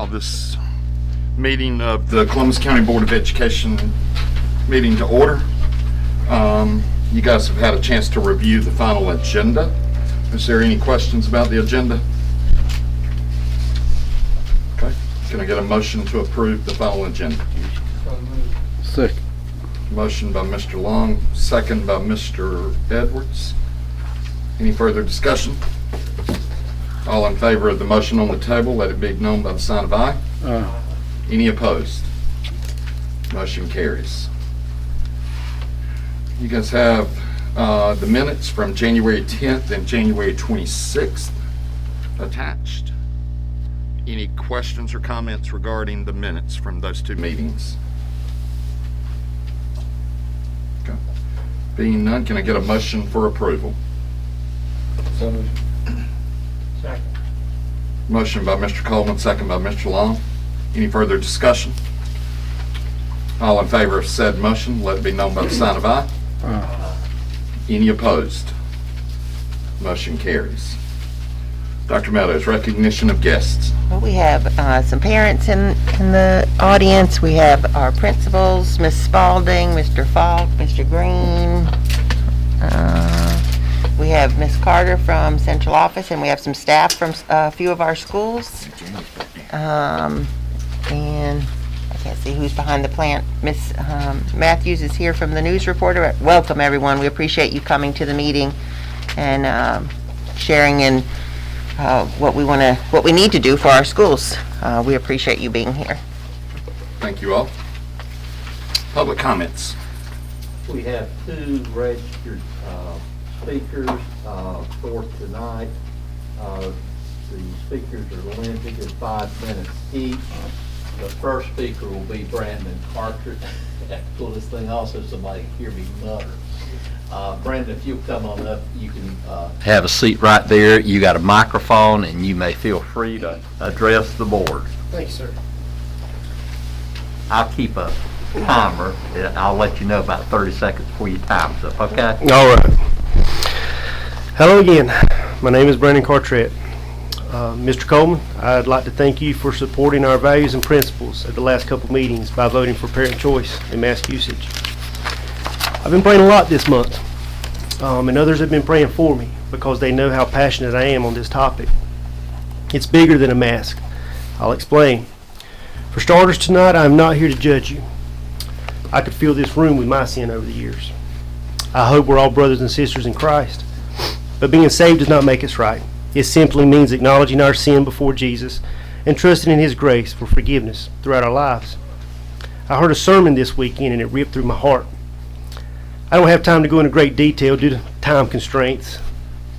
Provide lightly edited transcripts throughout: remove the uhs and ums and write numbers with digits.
Call this meeting of the Columbus County Board of Education meeting to order. You guys have had a chance to review the final agenda. Is there any questions about the agenda? Okay. Can I get a motion to approve the final agenda? Second. Motion by Mr. Long, second by Mr. Edwards. Any further discussion? All in favor of the motion on the table, let it be known by the sign of aye. Any opposed? Motion carries. You guys have the minutes from January 10th and January 26th attached. Any questions or comments regarding the minutes from those two meetings? Okay. Being none, can I get a motion for approval? So moved. Second. Motion by Mr. Coleman, second by Mr. Long. Any further discussion? All in favor of said motion, let it be known by the sign of aye. Any opposed? Motion carries. Dr. Meadows, recognition of guests. Well, we have some parents in the audience. We have our principals, Ms. Spalding, Mr. Falk, Mr. Green. We have Ms. Carter from central office, and we have some staff from a few of our schools. And I can't see who's behind the plant. Ms. Matthews is here from the news reporter. Welcome, everyone. We appreciate you coming to the meeting and sharing in what we need to do for our schools. We appreciate you being here. Thank you all. Public comments. We have two registered speakers for tonight. The speakers are limited to 5 minutes each. The first speaker will be Brandon Carter. That's the coolest thing also, somebody hear me mutter. Brandon, if you'll come on up, you can have a seat right there. You got a microphone, and you may feel free to address the board. Thank you, sir. I'll keep a timer. I'll let you know about 30 seconds before your time's up, okay? All right. Hello again. My name is Brandon Cartret. Mr. Coleman, I'd like to thank you for supporting our values and principles at the last couple meetings by voting for parent choice and mask usage. I've been praying a lot this month, and others have been praying for me because they know how passionate I am on this topic. It's bigger than a mask. I'll explain. For starters, tonight I'm not here to judge you. I could fill this room with my sin over the years. I hope we're all brothers and sisters in Christ. But being saved does not make us right. It simply means acknowledging our sin before Jesus and trusting in His grace for forgiveness throughout our lives. I heard a sermon this weekend and it ripped through my heart. I don't have time to go into great detail due to time constraints,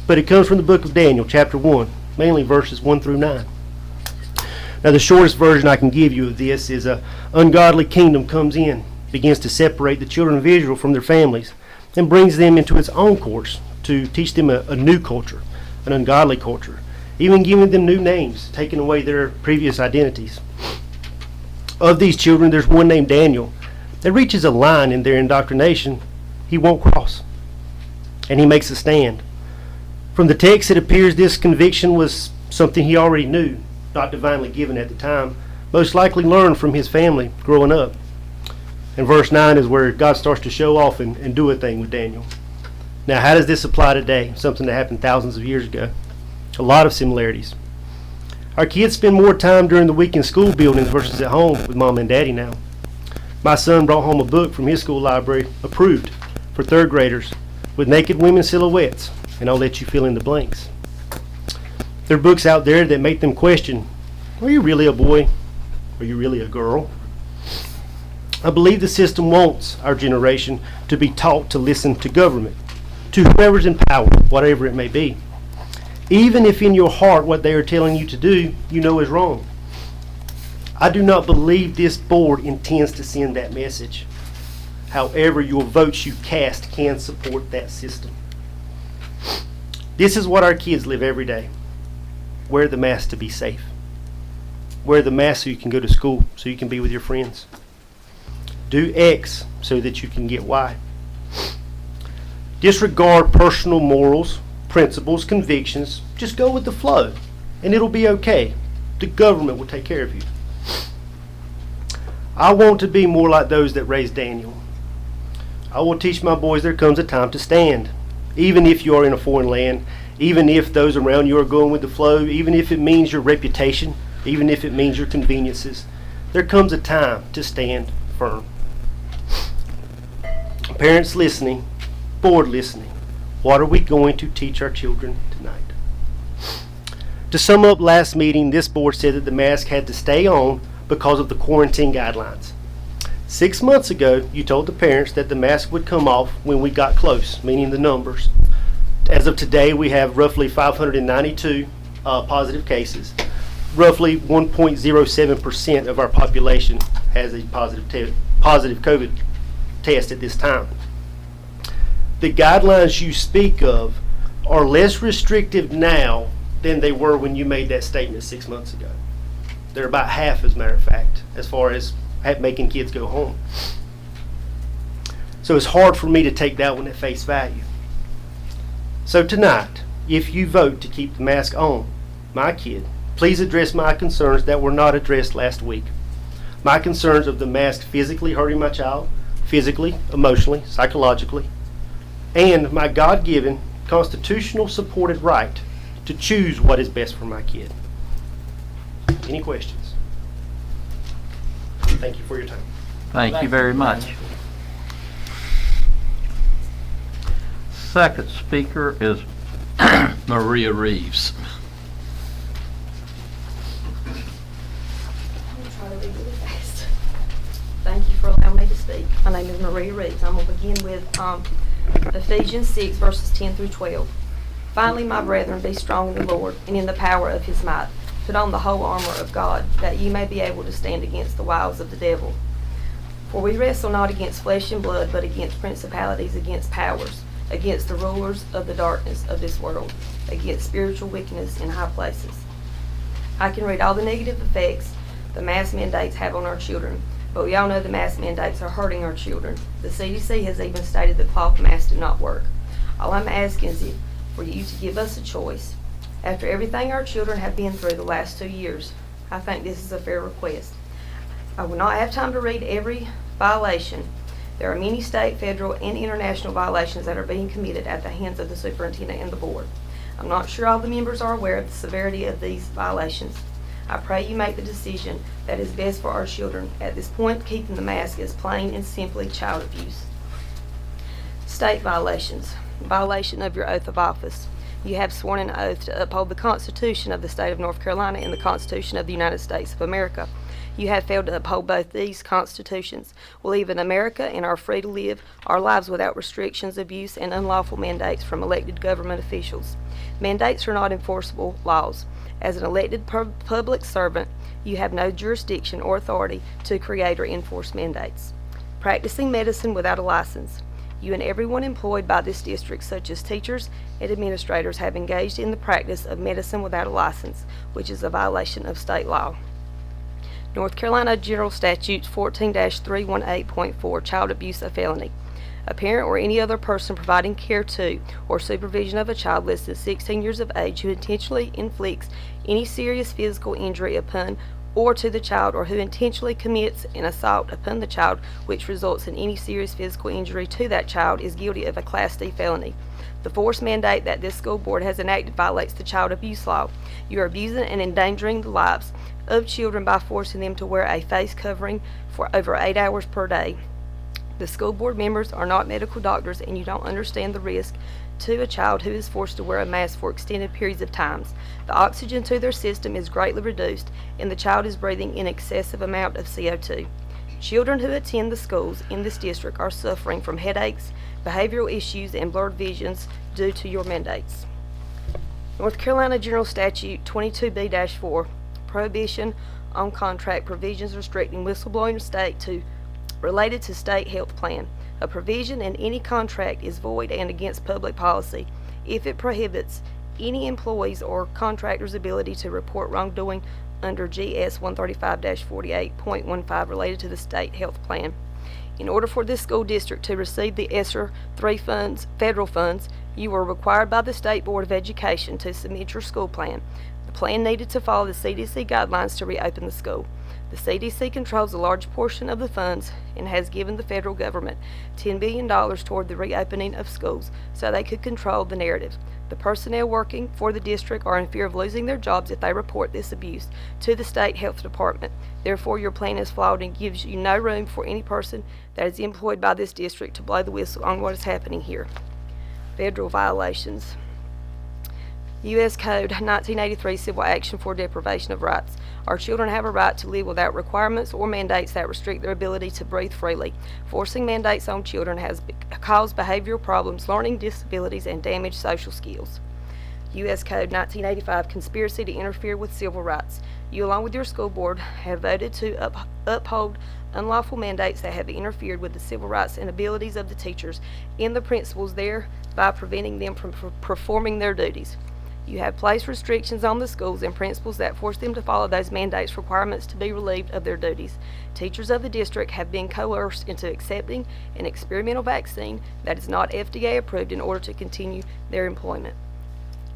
but it comes from the book of Daniel, chapter 1, mainly verses 1 through 9. Now, the shortest version I can give you of this is an ungodly kingdom comes in, begins to separate the children of Israel from their families, and brings them into its own course to teach them a new culture, an ungodly culture, even giving them new names, taking away their previous identities. Of these children, there's one named Daniel that reaches a line in their indoctrination he won't cross, and he makes a stand. From the text, it appears this conviction was something he already knew, not divinely given at the time, most likely learned from his family growing up. And verse 9 is where God starts to show off and do a thing with Daniel. Now, how does this apply today? Something that happened thousands of years ago. A lot of similarities. Our kids spend more time during the week in school buildings versus at home with mom and daddy now. My son brought home a book from his school library, approved, for third graders, with naked women silhouettes, and I'll let you fill in the blanks. There are books out there that make them question, are you really a boy? Are you really a girl? I believe the system wants our generation to be taught to listen to government, to whoever's in power, whatever it may be. Even if in your heart what they are telling you to do, you know is wrong. I do not believe this board intends to send that message. However, your votes you cast can support that system. This is what our kids live every day. Wear the mask to be safe. Wear the mask so you can go to school, so you can be with your friends. Do X so that you can get Y. Disregard personal morals, principles, convictions. Just go with the flow, and it'll be okay. The government will take care of you. I want to be more like those that raised Daniel. I will teach my boys there comes a time to stand, even if you are in a foreign land, even if those around you are going with the flow, even if it means your reputation, even if it means your conveniences. There comes a time to stand firm. Parents listening, board listening, what are we going to teach our children tonight? To sum up last meeting, this board said that the mask had to stay on because of the quarantine guidelines. 6 months ago, you told the parents that the mask would come off when we got close, meaning the numbers. As of today, we have roughly 592 positive cases. Roughly 1.07% of our population has a positive COVID test at this time. The guidelines you speak of are less restrictive now than they were when you made that statement 6 months ago. They're about half, as a matter of fact, as far as making kids go home. So it's hard for me to take that one at face value. So tonight, if you vote to keep the mask on, my kid, please address my concerns that were not addressed last week. My concerns of the mask physically hurting my child, physically, emotionally, psychologically, and my God-given, constitutional supported right to choose what is best for my kid. Any questions? Thank you for your time. Thank you very much. Second speaker is Maria Reeves. I'll try to read really fast. Thank you for allowing me to speak. My name is Maria Reeves. I'm going to begin with Ephesians 6, verses 10 through 12. Finally, my brethren, be strong in the Lord and in the power of his might. Put on the whole armor of God, that ye may be able to stand against the wiles of the devil. For we wrestle not against flesh and blood, but against principalities, against powers, against the rulers of the darkness of this world, against spiritual wickedness in high places. I can read all the negative effects the mask mandates have on our children, but we all know the mask mandates are hurting our children. The CDC has even stated that cloth masks do not work. All I'm asking is for you to give us a choice. After everything our children have been through the last 2 years, I think this is a fair request. I will not have time to read every violation. There are many state, federal, and international violations that are being committed at the hands of the superintendent and the board. I'm not sure all the members are aware of the severity of these violations. I pray you make the decision that is best for our children. At this point, keeping the mask is plain and simply child abuse. State violations. Violation of your oath of office. You have sworn an oath to uphold the Constitution of the State of North Carolina and the Constitution of the United States of America. You have failed to uphold both these constitutions. We live in America and are free to live our lives without restrictions, abuse, and unlawful mandates from elected government officials. Mandates are not enforceable laws. As an elected public servant, you have no jurisdiction or authority to create or enforce mandates. Practicing medicine without a license. You and everyone employed by this district, such as teachers and administrators, have engaged in the practice of medicine without a license, which is a violation of state law. North Carolina General Statutes 14-318.4, child abuse a felony. A parent or any other person providing care to or supervision of a child less than 16 years of age who intentionally inflicts any serious physical injury upon or to the child, or who intentionally commits an assault upon the child which results in any serious physical injury to that child, is guilty of a Class D felony. The force mandate that this school board has enacted violates the child abuse law. You are abusing and endangering the lives of children by forcing them to wear a face covering for over 8 hours per day. The school board members are not medical doctors, and you don't understand the risk to a child who is forced to wear a mask for extended periods of time. The oxygen to their system is greatly reduced, and the child is breathing an excessive amount of CO2. Children who attend the schools in this district are suffering from headaches, behavioral issues, and blurred visions due to your mandates. North Carolina General Statute 22B-4, prohibition on contract provisions restricting whistleblowing related to state health plan. A provision in any contract is void and against public policy if it prohibits any employee's or contractor's ability to report wrongdoing under GS 135-48.15 related to the state health plan. In order for this school district to receive the ESSER 3 funds, federal funds, you are required by the State Board of Education to submit your school plan. The plan needed to follow the CDC guidelines to reopen the school. The CDC controls a large portion of the funds and has given the federal government $10 billion toward the reopening of schools so they could control the narrative. The personnel working for the district are in fear of losing their jobs if they report this abuse to the state health department. Therefore, your plan is flawed and gives you no room for any person that is employed by this district to blow the whistle on what is happening here. Federal violations. U.S. Code 1983 Civil Action for Deprivation of Rights. Our children have a right to live without requirements or mandates that restrict their ability to breathe freely. Forcing mandates on children has caused behavioral problems, learning disabilities, and damaged social skills. U.S. Code 1985 Conspiracy to interfere with civil rights. You, along with your school board, have voted to uphold unlawful mandates that have interfered with the civil rights and abilities of the teachers and the principals, thereby preventing them from performing their duties. You have placed restrictions on the schools and principals that force them to follow those mandates requirements to be relieved of their duties. Teachers of the district have been coerced into accepting an experimental vaccine that is not FDA approved in order to continue their employment.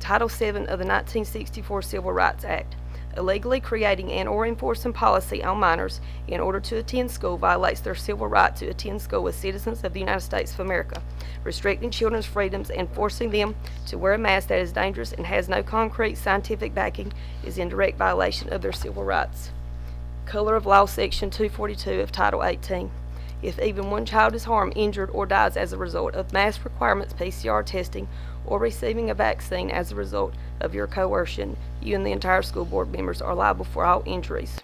Title VII of the 1964 Civil Rights Act. Illegally creating and/or enforcing policy on minors in order to attend school violates their civil right to attend school as citizens of the United States of America. Restricting children's freedoms and forcing them to wear a mask that is dangerous and has no concrete scientific backing is in direct violation of their civil rights. Color of Law Section 242 of Title 18. If even one child is harmed, injured, or dies as a result of mask requirements, PCR testing, or receiving a vaccine as a result of your coercion, you and the entire school board members are liable for all injuries.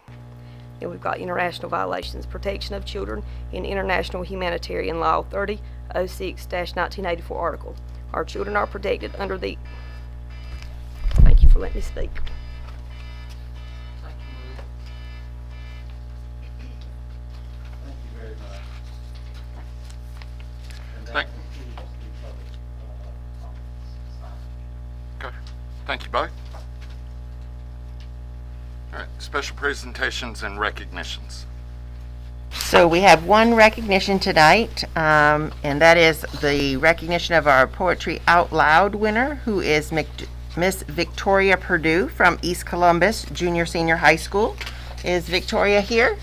And we've got international violations. Protection of children in International Humanitarian Law 3006-1984 article. Our children are protected under the... Thank you for letting me speak. Thank Okay. Thank you both. All right, special presentations and recognitions. So we have one recognition tonight, and that is the recognition of our Poetry Out Loud winner, who is Miss Victoria Purdue from East Columbus Junior Senior High School. Is Victoria here?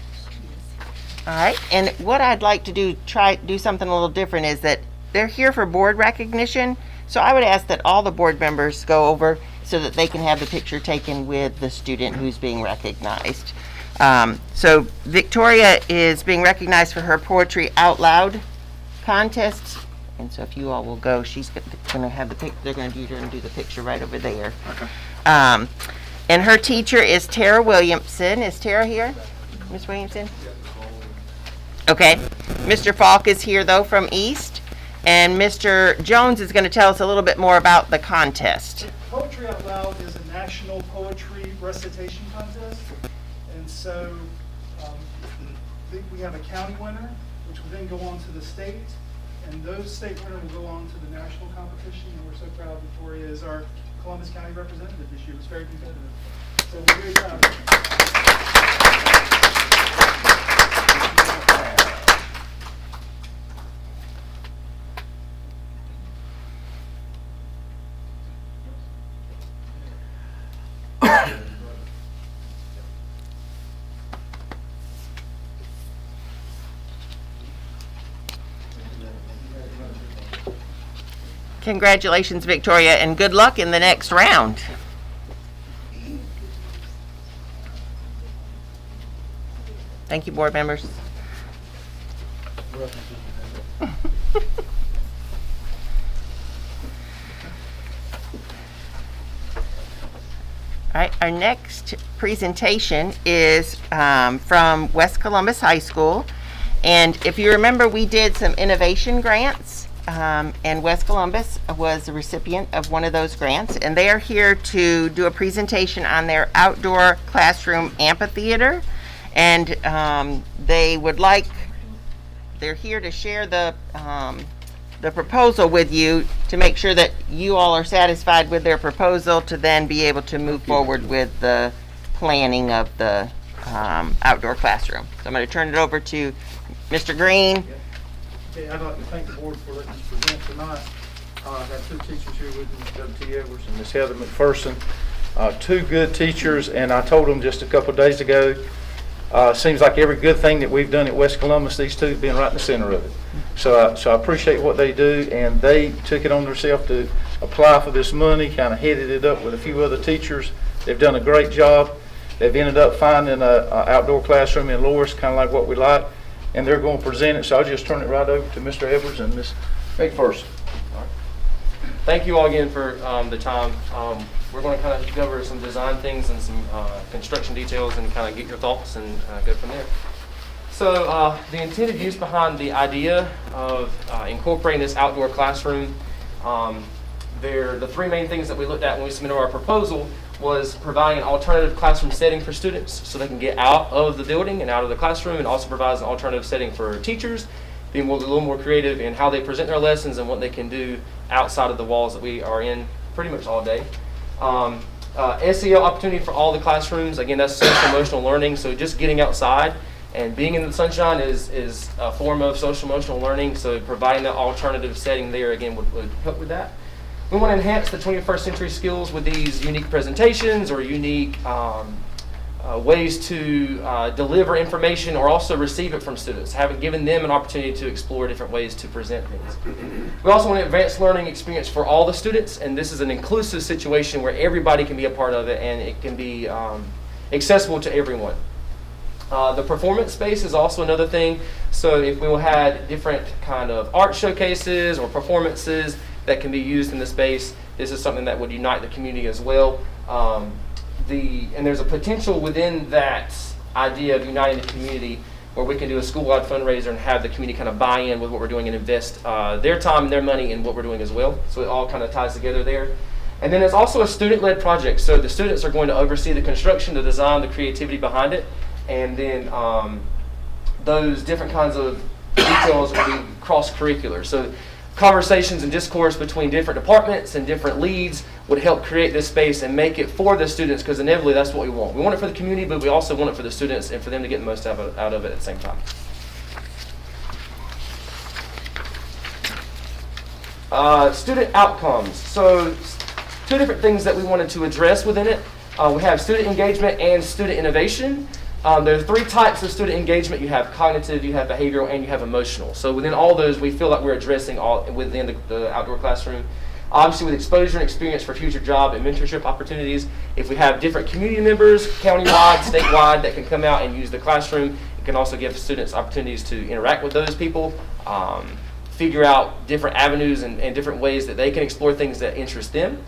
All right, and what I'd like to do, do something a little different, is that they're here for board recognition, so I would ask that all the board members go over so that they can have the picture taken with the student who's being recognized. So Victoria is being recognized for her Poetry Out Loud contest, and so if you all will go, she's going to have the pic. They're going to do the picture right over there. Okay. And her teacher is Tara Williamson. Is Tara here, Miss Williamson? Okay. Mr. Falk is here though from East, and Mr. Jones is going to tell us a little bit more about the contest. Poetry Out Loud is a national poetry recitation contest, and so we have a county winner, which will then go on to the state, and those state winners will go on to the national competition, and we're so proud Victoria is our Columbus County representative this year. It was very competitive, so we're very proud of her. Congratulations, Victoria, and good luck in the next round. Thank you, board members. All right, our next presentation is from West Columbus High School. And if you remember, we did some innovation grants, and West Columbus was the recipient of one of those grants. And they are here to do a presentation on their outdoor classroom amphitheater. And they're here to share the proposal with you to make sure that you all are satisfied with their proposal to then be able to move forward with the planning of the outdoor classroom. So I'm going to turn it over to Mr. Green. Okay, I'd like to thank the board for letting us present tonight. I have two teachers here with me, W.T. Edwards and Ms. Heather McPherson. Two good teachers, and I told them just a couple of days ago Seems like every good thing that we've done at West Columbus, these two have been right in the center of it. So I appreciate what they do, and they took it on themselves to apply for this money, kind of headed it up with a few other teachers. They've done a great job. They've ended up finding an outdoor classroom in Loris, kind of like what we like, and they're going to present it. So I'll just turn it right over to Mr. Edwards and Ms. McPherson. Thank you all again for the time. We're going to kind of go over some design things and some construction details and kind of get your thoughts and go from there. So the intended use behind the idea of incorporating this outdoor classroom, the three main things that we looked at when we submitted our proposal was providing an alternative classroom setting for students so they can get out of the building and out of the classroom, and also provides an alternative setting for teachers, being a little more creative in how they present their lessons and what they can do outside of the walls that we are in pretty much all day. SEL opportunity for all the classrooms. Again, that's social emotional learning, so just getting outside and being in the sunshine is a form of social emotional learning, so providing that alternative setting there, again, would help with that. We want to enhance the 21st century skills with these unique presentations or unique ways to deliver information or also receive it from students, given them an opportunity to explore different ways to present things. We also want an advanced learning experience for all the students, and this is an inclusive situation where everybody can be a part of it and it can be accessible to everyone. The performance space is also another thing. So if we had different kind of art showcases or performances that can be used in the space, this is something that would unite the community as well. And there's a potential within that idea of uniting the community where we can do a school-wide fundraiser and have the community kind of buy in with what we're doing and invest their time and their money in what we're doing as well. So it all kind of ties together there. And then it's also a student-led project. So the students are going to oversee the construction, the design, the creativity behind it. And then those different kinds of details will be cross-curricular. So conversations and discourse between different departments and different leads would help create this space and make it for the students, because inevitably that's what we want. We want it for the community, but we also want it for the students and for them to get the most out of it at the same time. Student outcomes. So two different things that we wanted to address within it. We have student engagement and student innovation. There are three types of student engagement. You have cognitive, you have behavioral, and you have emotional. So within all those, we feel like we're addressing all within the outdoor classroom. Obviously, with exposure and experience for future job and mentorship opportunities, if we have different community members, countywide, statewide, that can come out and use the classroom, it can also give students opportunities to interact with those people, figure out different avenues and different ways that they can explore things that interest them.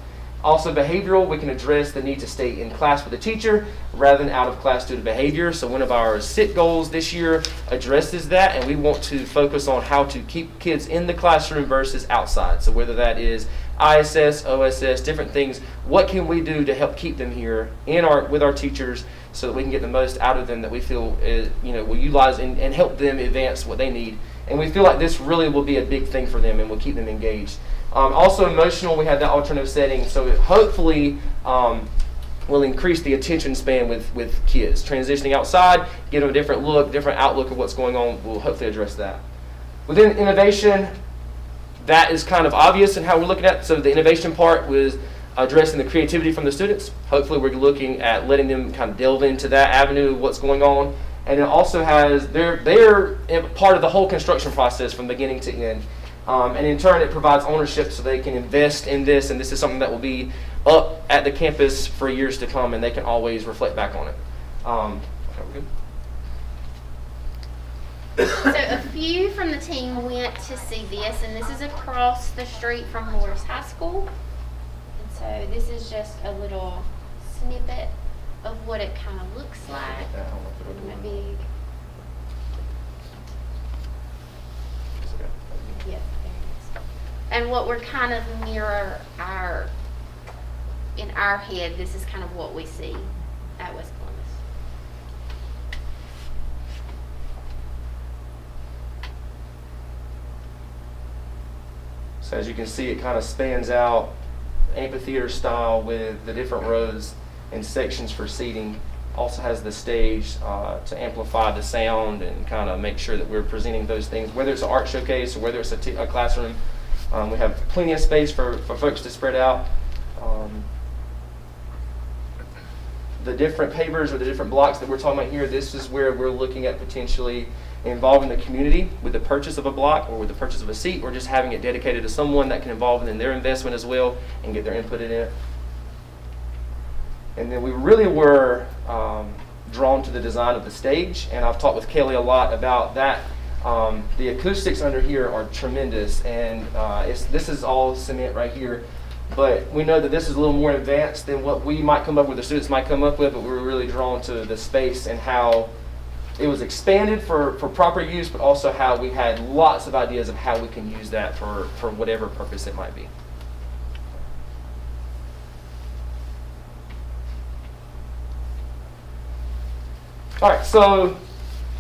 Also behavioral, we can address the need to stay in class with the teacher rather than out of class due to behavior. So one of our SIT goals this year addresses that, and we want to focus on how to keep kids in the classroom versus outside. So whether that is ISS, OSS, different things, what can we do to help keep them here with our teachers so that we can get the most out of them that we feel will utilize and help them advance what they need. And we feel like this really will be a big thing for them and will keep them engaged. Also emotional, we have that alternative setting, so it hopefully will increase the attention span with kids. Transitioning outside, give them a different look, different outlook of what's going on, will hopefully address that. Within innovation, that is kind of obvious in how we're looking at it. So the innovation part was addressing the creativity from the students. Hopefully we're looking at letting them kind of delve into that avenue of what's going on. And it also has, they're part of the whole construction process from beginning to end. And in turn, it provides ownership so they can invest in this, and this is something that will be up at the campus for years to come, and they can always reflect back on it. Okay, we're good. So a few from the team went to see this, and this is across the street from Loris High School. And so this is just a little snippet of what it kind of looks like. Maybe. Yeah, there it is. And what we're kind of mirror in our head, this is kind of what we see at West Columbus. So as you can see, it kind of spans out amphitheater style with the different rows and sections for seating. Also has the stage to amplify the sound and kind of make sure that we're presenting those things, whether it's an art showcase or whether it's a classroom. We have plenty of space for folks to spread out. the different pavers or the different blocks that we're talking about here, this is where we're looking at potentially involving the community with the purchase of a block or with the purchase of a seat, or just having it dedicated to someone that can involve in their investment as well and get their input in it. And then we really were drawn to the design of the stage, and I've talked with Kelly a lot about that. The acoustics under here are tremendous, and this is all cement right here. But we know that this is a little more advanced than what we might come up with, the students might come up with, but we were really drawn to the space and how it was expanded for proper use, but also how we had lots of ideas of how we can use that for whatever purpose it might be. All right, so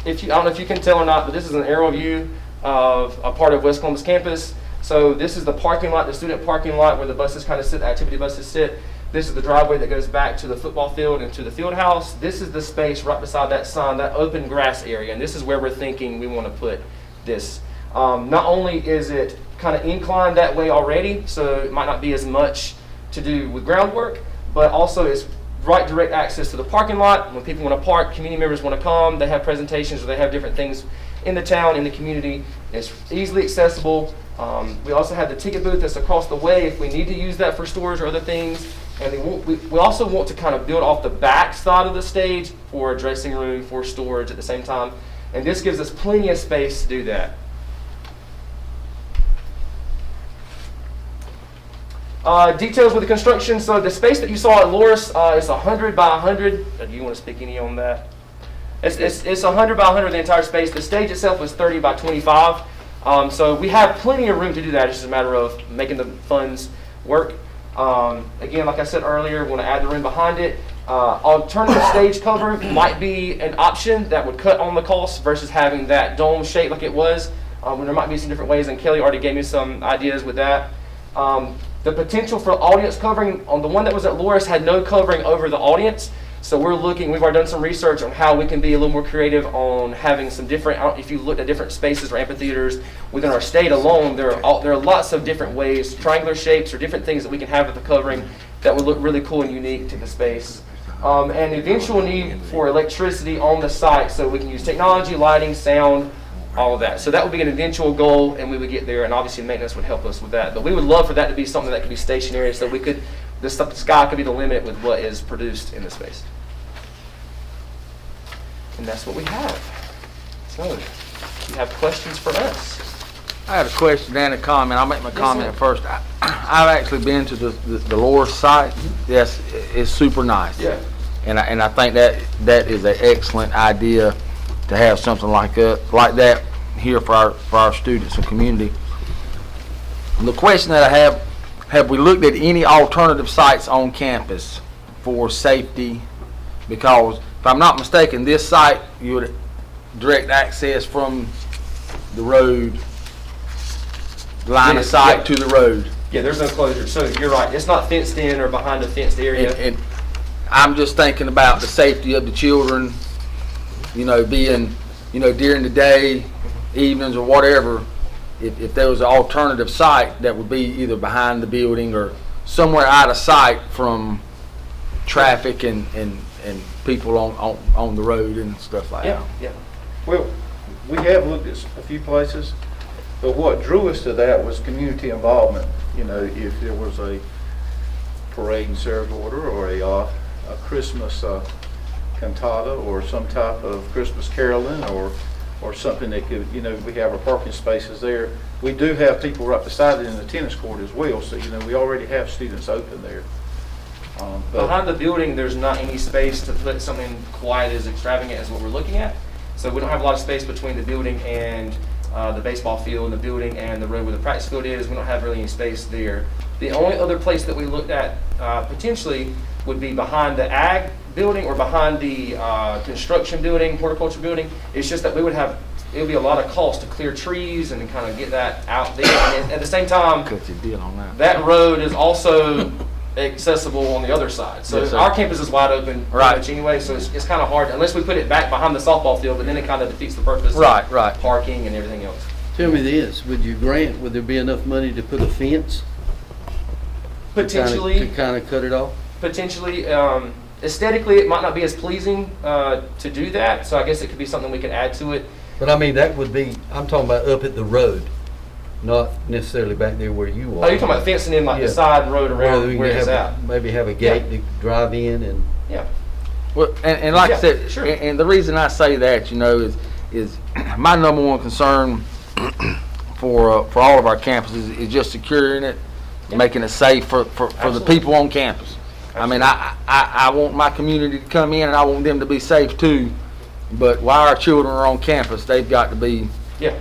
I don't know if you can tell or not, but this is an aerial view of a part of West Columbus campus. So this is the parking lot, the student parking lot where the buses kind of sit, the activity buses sit. This is the driveway that goes back to the football field and to the field house. This is the space right beside that sign, that open grass area, and this is where we're thinking we want to put this. Not only is it kind of inclined that way already, so it might not be as much to do with groundwork, but also it's right direct access to the parking lot. When people want to park, community members want to come, they have presentations or they have different things in the town, in the community. It's easily accessible. We also have the ticket booth that's across the way if we need to use that for storage or other things. And we also want to kind of build off the back side of the stage for a dressing room, for storage at the same time. And this gives us plenty of space to do that. Details with the construction. So the space that you saw at Loris is 100 by 100. Do you want to speak any on that? It's 100 by 100 the entire space. The stage itself was 30 by 25. So we have plenty of room to do that. It's just a matter of making the funds work. Again, like I said earlier, we want to add the room behind it. Alternative stage cover might be an option that would cut on the cost versus having that dome shape like it was. There might be some different ways, and Kelly already gave me some ideas with that. The potential for audience covering on the one that was at Loris had no covering over the audience. So we've already done some research on how we can be a little more creative on having some different, if you looked at different spaces or amphitheaters within our state alone, there are lots of different ways, triangular shapes or different things that we can have with the covering that would look really cool and unique to the space. And eventual need for electricity on the site so we can use technology, lighting, sound, all of that. So that would be an eventual goal, and we would get there, and obviously maintenance would help us with that. But we would love for that to be something that could be stationary, so the sky could be the limit with what is produced in the space. And that's what we have. So, you have questions for us? I have a question and a comment. I'll make my comment first. I've actually been to the Loris site. Yes, it's super nice. Yeah. And I think that is an excellent idea to have something like that here for our students and community. The question that I have we looked at any alternative sites on campus for safety? Because if I'm not mistaken, this site, you would direct access from the road, line of sight to the road. Yeah, there's no closure. So you're right. It's not fenced in or behind a fenced area. And I'm just thinking about the safety of the children, being, during the day, evenings or whatever, if there was an alternative site that would be either behind the building or somewhere out of sight from traffic and people on the road and stuff like that. Yeah. Well, we have looked at a few places, but what drew us to that was community involvement. If there was a parade in Saragordo or a Christmas cantata or some type of Christmas caroling or something that could, we have our parking spaces there. We do have people right beside it in the tennis court as well, so, we already have students open there. Behind the building, there's not any space to put something quite as extravagant as what we're looking at. So we don't have a lot of space between the building and the baseball field, and the building and the road where the practice field is. We don't have really any space there. The only other place that we looked at potentially would be behind the ag building or behind the construction building, horticulture building. It's just that it would be a lot of cost to clear trees and kind of get that out there. And at the same time, Cut your deal on that. that road is also accessible on the the other side. So Yes, sir. our campus is wide open pretty Right. much anyway, so it's kind of hard, unless we put it back behind the softball field, but then it kind of defeats the purpose Right, of right. parking and everything else. Tell me this, would there be enough money to put a fence? Potentially. To kind of cut it off? Potentially, aesthetically, it might not be as pleasing to do that, so I guess it could be something we could add to it. But I mean, that would be, I'm talking about up at the road, not necessarily back there where you are. Oh, you're talking about fencing in like Yeah. the side road around we where can it's have- at. Maybe have a gate Yeah. to drive in and. Yeah. Well, and like Yeah, I said, sure. and the reason I say that, is my number one concern for all of our campuses is just securing it, making it safe for the Absolutely. people on campus. I mean, I want my community to come in and I want them to be safe too, but while our children are on campus, they've got to be Yeah.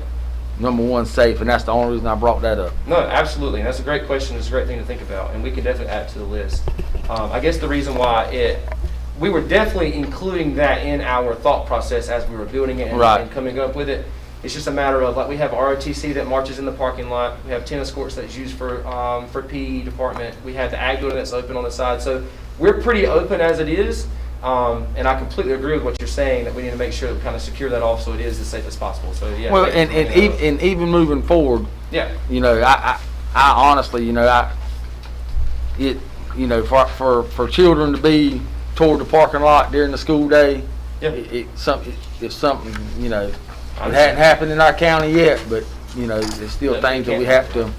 number one safe, and that's the only reason I brought that up. No, absolutely, and that's a great question. It's a great thing to think about, and we can definitely add it to the list. I guess the reason why we were definitely including that in our thought process as we were building it and, Right. and coming up with it. It's just a matter of, like, we have ROTC that marches in the parking lot. We have tennis courts that's used for PE department. We have the ag building that's open on the side. So we're pretty open as it is. And I completely agree with what you're saying, that we need to make sure that we kind of secure that off so it is as safe as possible. So yeah. Well, thank you for bringing that up. even moving forward, Yeah. I honestly, for children to be toward the parking lot during the school day, Yeah. it's something, it hadn't happened in our county yet, but, there's still Definitely things that we can't. have to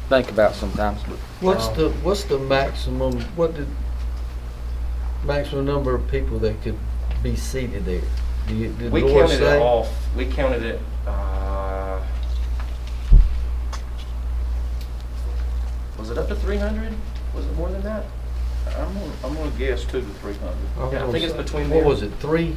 think about sometimes. But What's the maximum, maximum number of people that could be seated there? Did We Laura counted say? it off. We counted it. Was it up to 300? Was it more than that? I'm gonna guess 200 to 300. Yeah, I think it's between What there. was it, 3?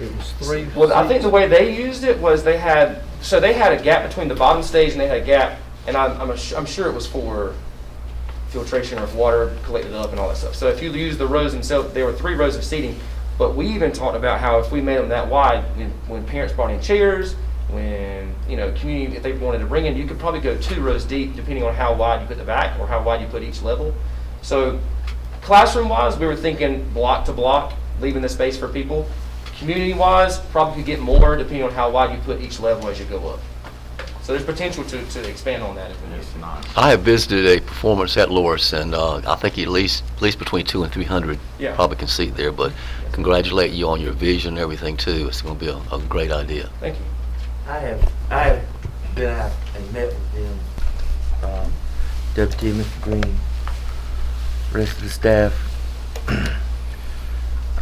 It was 3? Well, I think seats? the way they used it was they had a gap between the bottom stage and they had a gap, and I'm sure it was for filtration or if water collected up and all that stuff. So if you use the rows themselves, there were 3 rows of seating, but we even talked about how if we made them that wide, when parents brought in chairs, when, community, if they wanted to bring in, you could probably go 2 rows deep depending on how wide you put the back or how wide you put each level. So classroom-wise, we were thinking block to block, leaving the space for people. Community-wise, probably could get more depending on how wide you put each level as you go up. So there's potential to expand on that if we need. I have visited a performance at Loris, and I think at least between 200 and 300 Yeah. probably can seat there. But congratulate you on your vision and everything too. It's going to be a great idea. Thank you. I have been out and met with them, Deputy Mr. Green, rest of the staff.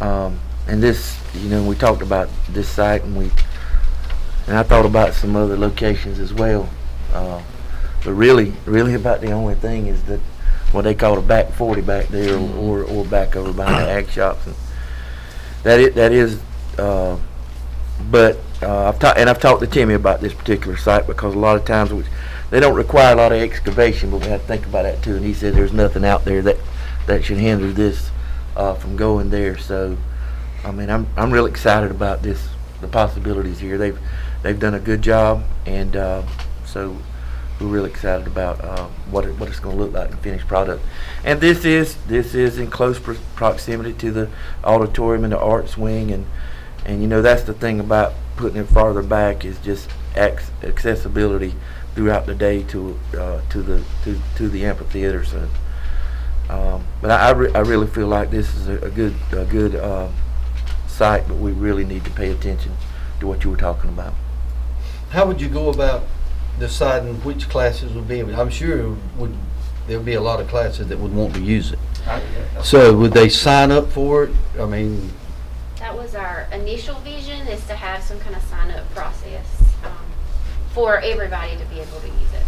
And this, we talked about this site and I thought about some other locations as well. But really about the only thing is that what they call a back 40 back there or back over behind the ag shops. And that is, but I've talked to Timmy about this particular site because a lot of times they don't require a lot of excavation, but we have to think about that too. And he said there's nothing out there that should hinder this from going there. So, I mean, I'm really excited about the possibilities here. They've done a good job, and so we're really excited about what it's going to look like in finished product. And this is in close proximity to the auditorium and the arts wing, and that's the thing about putting it farther back is just accessibility throughout the day to the amphitheater. So, but I really feel like this is a good site, but we really need to pay attention to what you were talking about. How would you go about deciding which classes would be? I'm sure there'd be a lot of classes that would want to use it. So would they sign up for it? I mean, That was our initial vision, is to have some kind of sign-up process for everybody to be able to use it.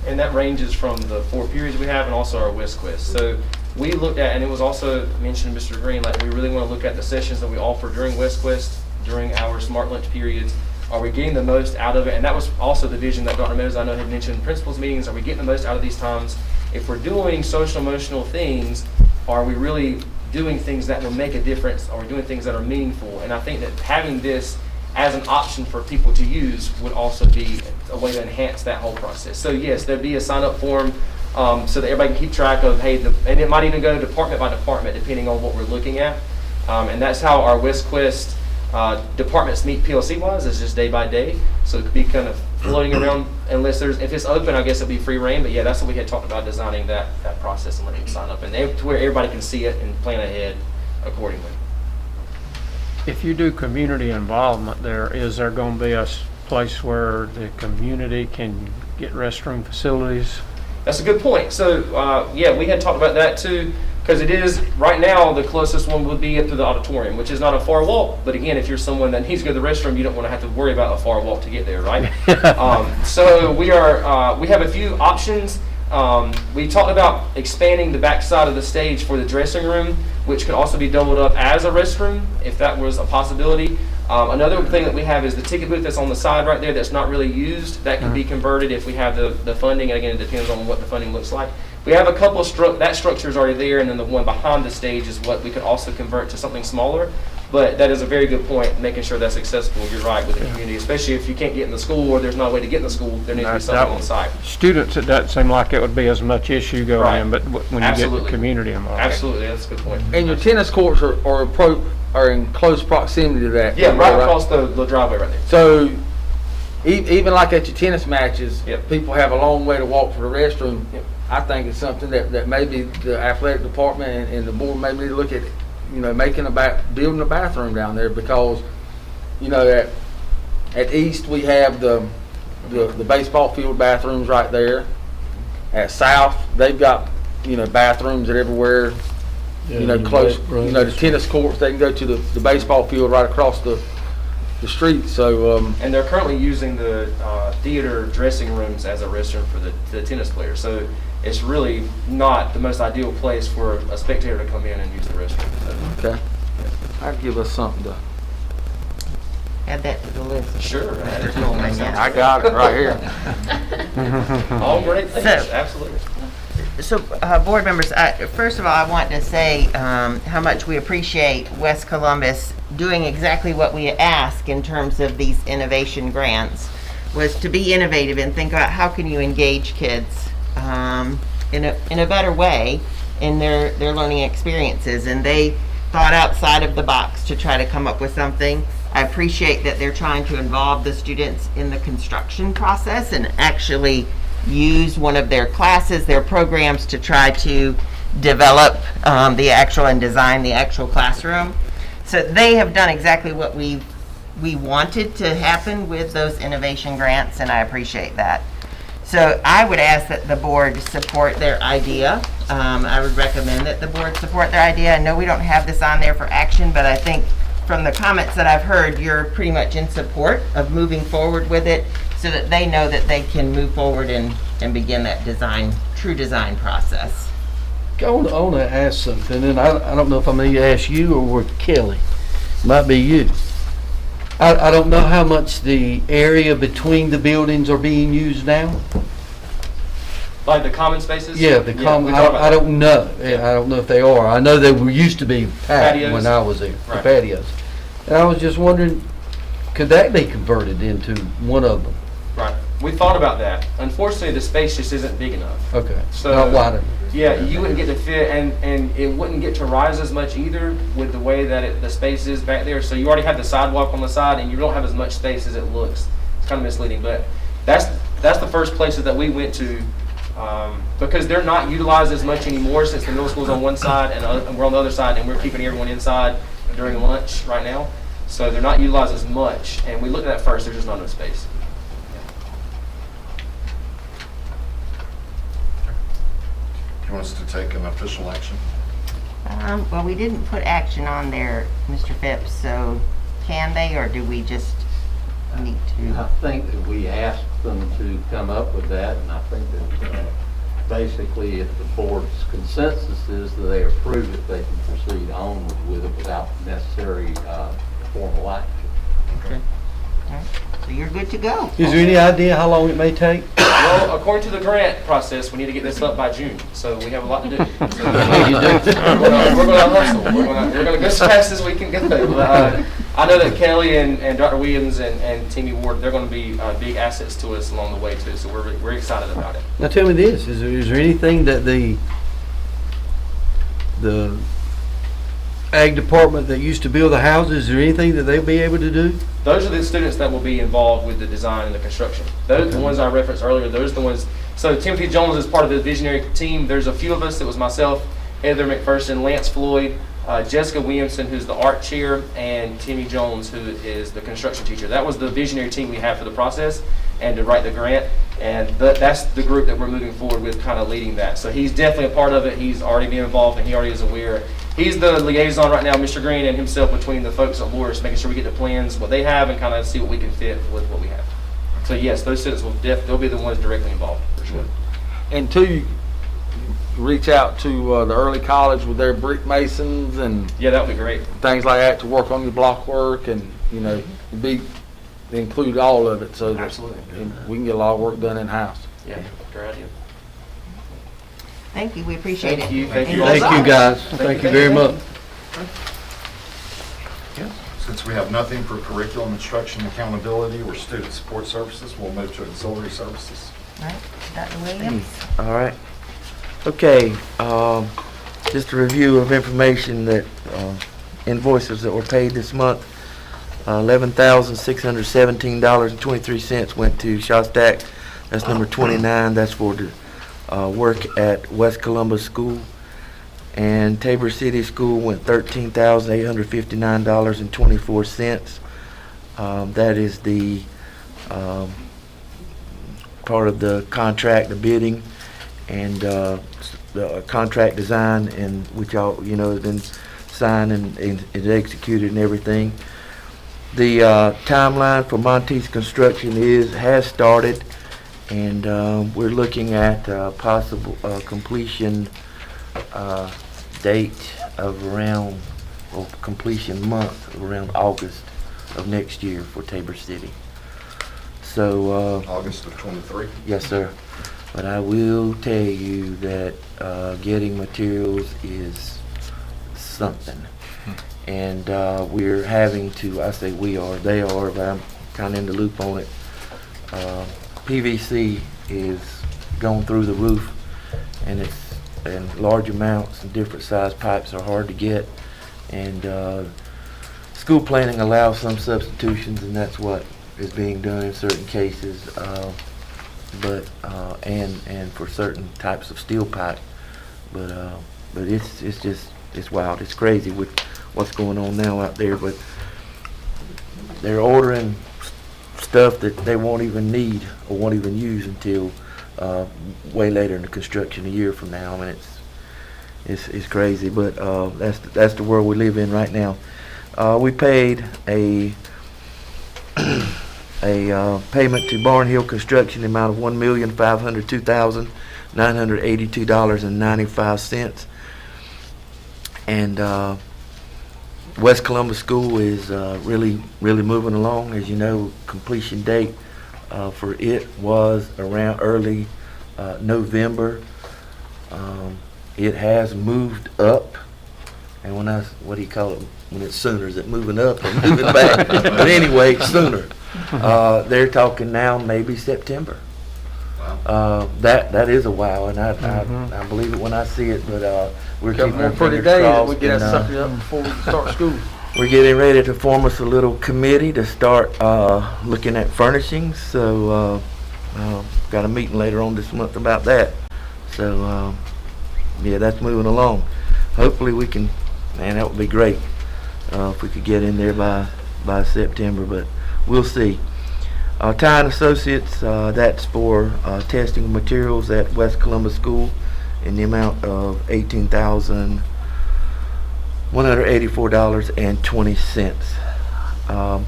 And that ranges from the 4 periods we have and also our WestQuest. So we looked at, and it was also mentioned, Mr. Green, like we really want to look at the sessions that we offer during WestQuest, during our smart lunch periods. Are we getting the most out of it? And that was also the vision that Dr. Meadows, I know, had mentioned in principals meetings. Are we getting the most out of these times? If we're doing social emotional things, are we really doing things that will make a difference? Are we doing things that are meaningful? And I think that having this as an option for people to use would also be a way to enhance that whole process. So yes, there'd be a sign-up form so that everybody can keep track of, hey, and it might even go department by department depending on what we're looking at. And that's how our WestQuest departments meet PLC-wise is just day by day, so it could be kind of floating around unless if it's open, I guess it'd be free reign, but yeah, that's what we had talked about, designing that process and letting them sign up, and to where everybody can see it and plan ahead accordingly. If you do community involvement there, is there going to be a place where the community can get restroom facilities? That's a good point. So, yeah, we had talked about that too, because it is, right now, the closest one would be up to the auditorium, which is not a far walk, but again, if you're someone that needs to go to the restroom, you don't want to have to worry about a far walk to get there, right? So we have a few options. We talked about expanding the back side of the stage for the dressing room, which could also be doubled up as a restroom, if that was a possibility. Another thing that we have is the ticket booth that's on the side right there that's not really used. That can be converted if we have the funding. And again, it depends on what the funding looks like. We have a couple of that structure is already there, and then the one behind the stage is what we could also convert to something smaller. But that is a very good point, making sure that's accessible, you're right, with the community, especially if you can't get in the school or there's no way to get in the school, there needs to be something on site. Students, it doesn't seem like it would be as much issue going Right. in, but when you get the community involved. Absolutely, that's a good point. And your tennis courts are in close proximity to that. Yeah, right across the driveway right there. So even like at your tennis matches, Yep. people have a long way to walk for the restroom. Yep. I think it's something that maybe the athletic department and the board maybe need to look at, building a bathroom down there, because, at East we have the baseball field bathrooms right there. At South, they've got, bathrooms at everywhere, close, the tennis courts, they can go to the baseball field right across the street, so. And they're currently using the theater dressing rooms as a restroom for the tennis players. So it's really not the most ideal place for a spectator to come in and use the restroom. So. Okay. I'd give us something to. Add that to the list. Sure. Mr. Coleman, yeah. I got it right here. All great things, absolutely. So, board members, first of all, I want to say how much we appreciate West Columbus doing exactly what we ask in terms of these innovation grants, was to be innovative and think about how can you engage kids in a better way in their learning experiences. And they thought outside of the box to try to come up with something. I appreciate that they're trying to involve the students in the construction process and actually use one of their classes, their programs, to try to develop the actual and design the actual classroom. So they have done exactly what we wanted to happen with those innovation grants, and I appreciate that. So I would ask that the board support their idea. I would recommend that the board support their idea. I know we don't have this on there for action, but I think from the comments that I've heard, you're pretty much in support of moving forward with it, so that they know that they can move forward and begin that true design process. I want to ask something, and I don't know if I'm going to ask you or Kelly. Might be you. I don't know how much the area between the buildings are being used now. Like the common spaces? Yeah, the common. I don't know. I don't know if they are. I know they were used to be packed Patios. when I was there. Right. The patios. And I was just wondering, could that be converted into one of them? Right. We thought about that. Unfortunately, the space just isn't big enough. Okay. So, not wide enough. Yeah, you wouldn't get to fit, and it wouldn't get to rise as much either with the way that the space is back there. So you already have the sidewalk on the side, and you don't have as much space as it looks. It's kind of misleading, but that's the first places that we went to, because they're not utilized as much anymore since the middle school's on one side and we're on the other side, and we're keeping everyone inside during lunch right now. So they're not utilized as much, and we looked at that first. There's just not enough space. Do you want us to take an official action? Well, we didn't put action on there, Mr. Phipps, so can they, or do we just need I to? think that we asked them to come up with that, and I think that basically if the board's consensus is that they approve it, they can proceed onward with it without necessary formal action. Okay. All right. So you're good to go. Is there any idea how long it may take? Well, according to the grant process, we need to get this up by June, so we have a lot to do. So, You do. we're going to hustle. We're going to go as fast as we can go. But, I know that Kelly and Dr. Williams and Timmy Ward, they're going to be big assets to us along the way too. So we're excited about it. Now tell me this: is there anything that the ag department that used to build the houses, is there anything that they'll be able to do? Those are the students that will be involved with the design and the construction. Those are the ones I referenced earlier. Those are the ones. So Timothy Jones is part of the visionary team. There's a few of us. It was myself, Heather McPherson, Lance Floyd, Jessica Williamson, who's the art chair, and Timmy Jones, who is the construction teacher. That was the visionary team we had for the process and to write the grant. And that's the group that we're moving forward with, kind of leading that. So he's definitely a part of it. He's already been involved, and he already is aware. He's the liaison right now, Mr. Green and himself, between the folks at Loris, making sure we get the plans, what they have, and kind of see what we can fit with what we have. So yes, those students will they'll be the ones directly involved, for sure. And two, reach out to the early college with their brick masons and yeah, that would be great. Things like that to work on your block work, and include all of it so that Absolutely. we can get a lot of work done in house. Yeah, great idea. Thank you, we appreciate it. Thank you. Thank And you. Thank you, guys. Thank you very much. Since we have nothing for curriculum, instruction, accountability, or student support services, we'll move to auxiliary services. All right, Dr. Williams? All right. Okay, just a review of information that, invoices that were paid this month. $11,617.23 went to Shostak. That's number 29. That's for the work at West Columbus School. And Tabor City School went $13,859.24. That is the part of the contract, the bidding, and the contract design, and which all has been signed and executed and everything. The timeline for Monteith Construction has started, and we're looking at possible completion date of around, or completion month of around August of next year for Tabor City. So August of 23. yes, sir. But I will tell you that getting materials is something. And we're having to, I say we are, they are, but I'm kind of in the loop on it. PVC is going through the roof, and it's in large amounts, and different size pipes are hard to get. And school planning allows some substitutions, and that's what is being done in certain cases. And for certain types of steel pipe, but it's wild. It's crazy with what's going on now out there. But they're ordering stuff that they won't even need or won't even use until way later in the construction, a year from now. I mean, it's crazy, but that's the world we live in right now. We paid a payment to Barn Hill Construction, the amount of $1,502,982.95. And West Columbus School is really moving along. As you know, completion date for it was around early November. It has moved up, and what do you call it when it's sooner? Is it moving up or moving back? But anyway, sooner. They're talking now maybe September. That is a wow, and I believe it when I see it. But we're keeping our pretty fingers days that crossed. we get that and, sucker up before we start school. We're getting ready to form us a little committee to start looking at furnishings. So got a meeting later on this month about that. So yeah, that's moving along. Hopefully we can. Man, that would be great if we could get in there by September. But we'll see. Ty and Associates, that's for testing of materials at West Columbus School in the amount of $18,184.20.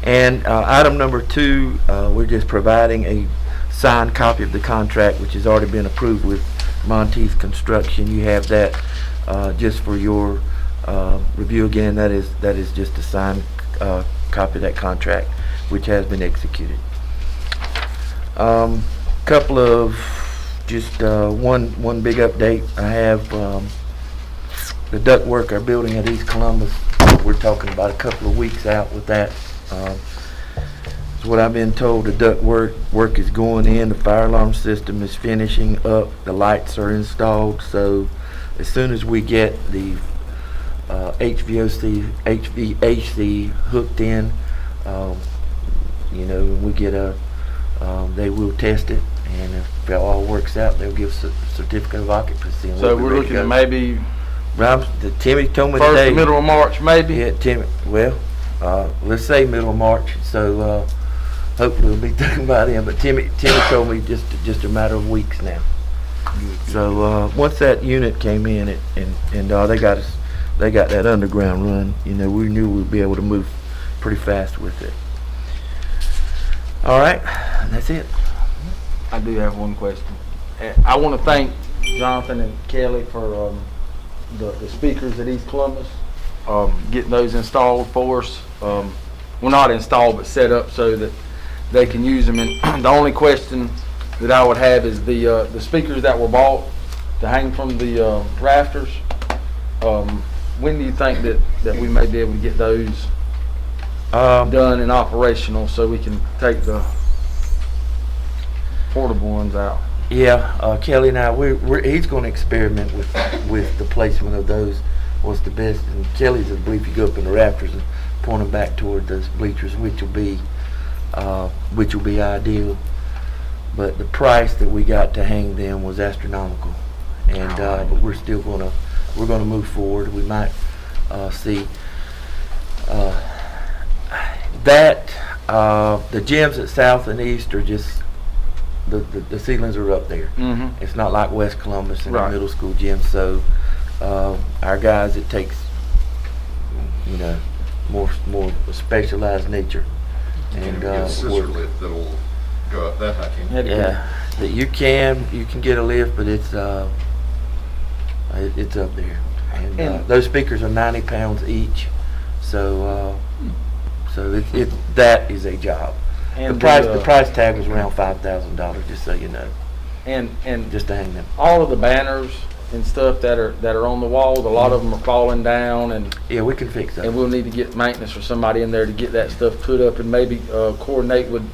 And item number 2, we're just providing a signed copy of the contract, which has already been approved with Monteith Construction. You have that just for your review again. That is just a signed copy of that contract, which has been executed. Couple of just one big update. I have the ductwork are building at East Columbus. We're talking about a couple of weeks out with that. That's what I've been told. The ductwork is going in. The fire alarm system is finishing up. The lights are installed. So as soon as we get the HVAC hooked in. You know, when we get they will test it, and if it all works out, they'll give us a certificate of occupancy. and So we'll be we're ready to looking go. at maybe Timmy told me first today. to middle of March, maybe? Yeah, Timmy. Well, let's say middle of March. So hopefully we'll be done by then. But Timmy told me just a matter of weeks now. So once that unit came in, and they got that underground run. You know, we knew we'd be able to move pretty fast with it. All right, and that's it. I do have one question. I want to thank Jonathan and Kelly for the speakers at East Columbus, getting those installed for us. Well, not installed, but set up so that they can use them. And the only question that I would have is the speakers that were bought to hang from the rafters. When do you think that we may be able to get those done and operational so we can take the portable ones out? Yeah, Kelly and I, he's going to experiment with the placement of those. What's the best? And Kelly's, I believe, you go up in the rafters and point them back toward those bleachers, which will be ideal. But the price that we got to hang them was astronomical, and but we're still gonna move forward. We might see that the gyms at South and East are just the ceilings are up there. Mm-hmm. It's not like West Columbus and Right. the middle school gym. So our guys, it takes more specialized nature, and Get a scissor lift that'll go up that high. Can you? yeah, that you can get a lift, but it's up there. And those speakers are 90 pounds each, so that is a job. And The price tag was around $5,000, just so you know, and just to hang them. all of the banners and stuff that are on the walls, a lot of them are falling down, and Yeah, we can fix that. and we'll need to get maintenance or somebody in there to get that stuff put up, and maybe coordinate with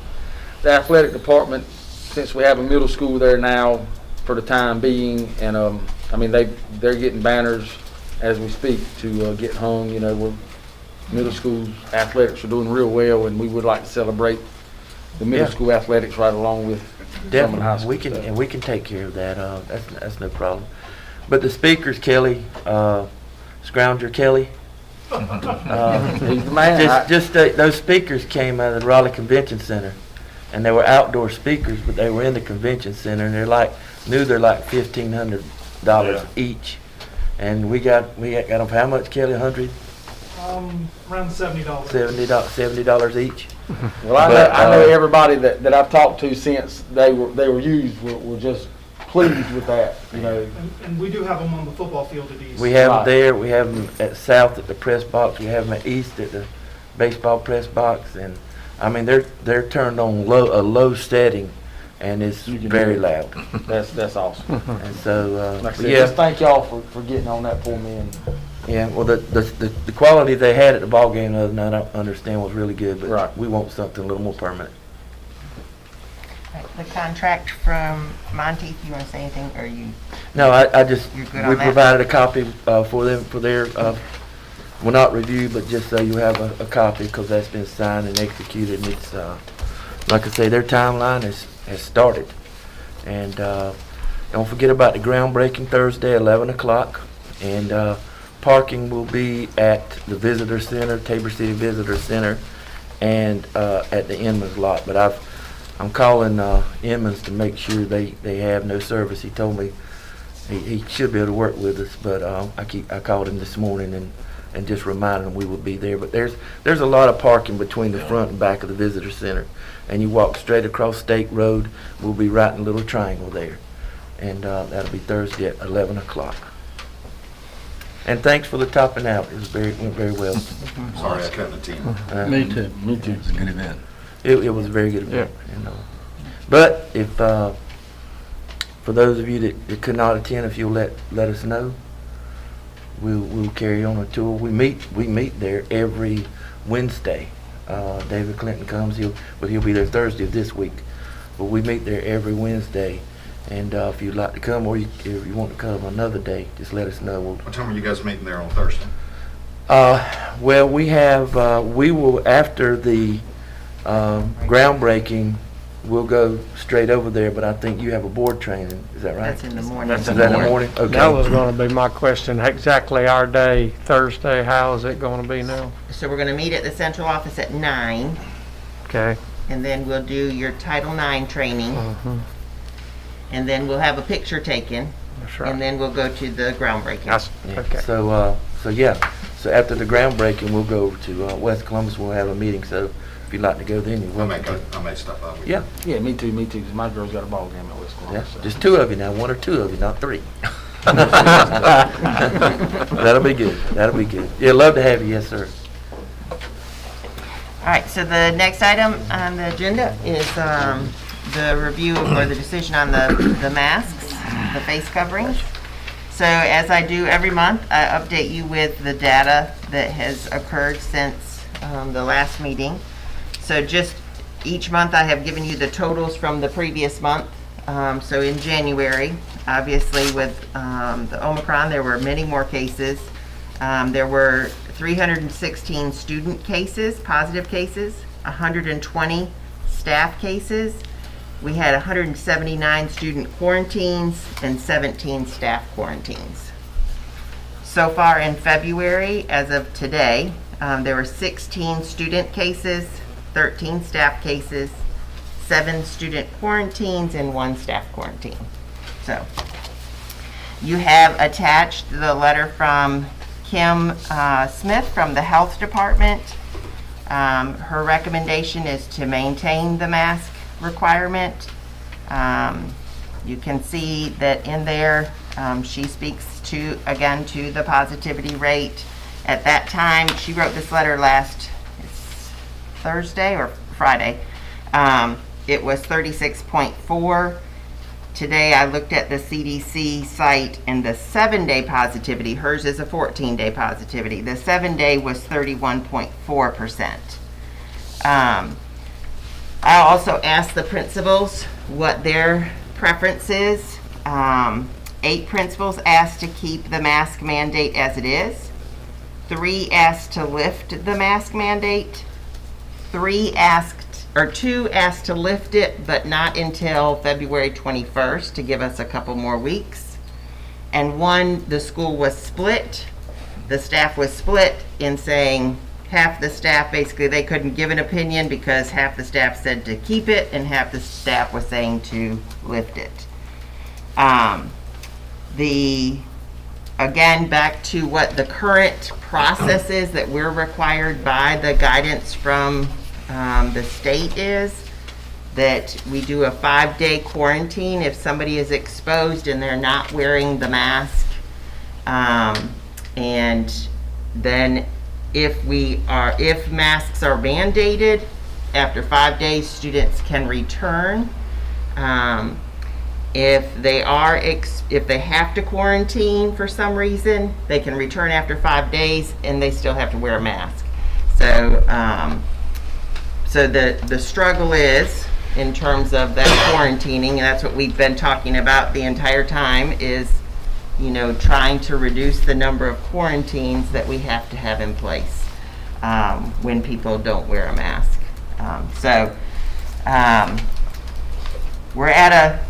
the athletic department, since we have a middle school there now for the time being. And I mean, they're getting banners as we speak to get hung. You know, we're middle school athletics are doing real well, and we would like to celebrate the middle Yeah. school athletics right along with some of the high Definitely, school we can stuff. and we can take care of that. That's no problem. But the speakers, Kelly, Scrounger Kelly, He's the man. those speakers came out of the Raleigh Convention Center, and they were outdoor speakers, but they were in the convention center, and they're like $1,500 each, and we got them for how much, Kelly? $100, Around $70. $70 each. Well, I know everybody that I've talked to since they were used were just pleased with that. You know, And we do have them on the football field at East. We have Right. them there. We have them at South at the press box. We have them at East at the baseball press box, and I mean they're turned on a low setting, and it's You can very hear it. loud. that's awesome. And so Like I said, yeah, just thank y'all for getting on that for me. And yeah. Well, the quality they had at the ball game the other night, I understand, was really good. But Right. we want something a little more permanent. The contract from Monty, if you want to say anything, or you? No, I just You're good we on that? provided a copy for them for their well, not review, but just so you have a copy, because that's been signed and executed, and it's like I say, their timeline has started. And don't forget about the groundbreaking Thursday, 11 o'clock, and parking will be at the Visitor Center, Tabor City Visitor Center, and at the Inman's lot. But I'm calling Emmons to make sure they have no service. He told me he should be able to work with us, but I called him this morning and just reminded him we will be there. But there's a lot of parking between the front and back of the visitor center, and you walk straight across State Road. We'll be right in a little triangle there, and that'll be Thursday at 11 o'clock. And thanks for the topping out. It went very well. Sorry, I couldn't attend. Me too. me too. It's a good event. It was a very good event. And, but if for those of you that could not attend, if you'll let us know, we'll carry on a tour. We meet there every Wednesday. David Clinton comes. He'll be there Thursday of this week, but we meet there every Wednesday. And if you'd like to come, or if you want to come another day, just let us know. What time are you guys meeting there on Thursday? Well, we have, we will, after the groundbreaking, we'll go straight over there, but I think you have a board training, is that right? That's in the morning. Is that in the morning? That Okay. was gonna be my question. Exactly our day, Thursday, how is it gonna be now? So we're gonna meet at the central office at 9, Okay. and then we'll do your Title IX training, Mhm. and then we'll have a picture taken, That's right. and then we'll go to the groundbreaking. That's, Yeah. okay. So yeah, so after the groundbreaking, we'll go over to West Columbus, we'll have a meeting, so if you'd like to go then, you're I may welcome go, to. I may stop by with you. Yeah, Yeah, me too, 'cause my girl's got a ball game at West yeah, Columbus. so. just 2 of you now, 1 or 2 of you, not 3. That'll be good, that'll be good. Yeah, love to have you, yes, sir. All right, so the next item on the agenda is the review or the decision on the masks, the face coverings. So as I do every month, I update you with the data that has occurred since the last meeting. So just each month I have given you the totals from the previous month. So in January, obviously with the Omicron, there were many more cases. There were 316 student cases, positive cases, 120 staff cases. We had 179 student quarantines and 17 staff quarantines. So far in February, as of today, there were 16 student cases, 13 staff cases, 7 student quarantines, and 1 staff quarantine. So you have attached the letter from Kim Smith from the Health Department. Her recommendation is to maintain the mask requirement. You can see that in there, she speaks to, again, to the positivity rate. At that time, she wrote this letter last Thursday or Friday. It was 36.4. Today I looked at the CDC site and the 7-day positivity, hers is a 14-day positivity. The 7-day was 31.4%. I also asked the principals what their preference is. 8 principals asked to keep the mask mandate as it is. 3 asked to lift the mask mandate. 2 asked to lift it, but not until February 21st to give us a couple more weeks. And 1, the school was split. The staff was split in saying half the staff, basically they couldn't give an opinion because half the staff said to keep it and half the staff was saying to lift it. Again, back to what the current process is that we're required by the guidance from the state is that we do a 5-day quarantine if somebody is exposed and they're not wearing the mask. And then if masks are mandated, after 5 days, students can return. If they have to quarantine for some reason, they can return after 5 days and they still have to wear a mask. So the struggle is, in terms of that quarantining, and that's what we've been talking about the entire time, is, trying to reduce the number of quarantines that we have to have in place when people don't wear a mask. We're at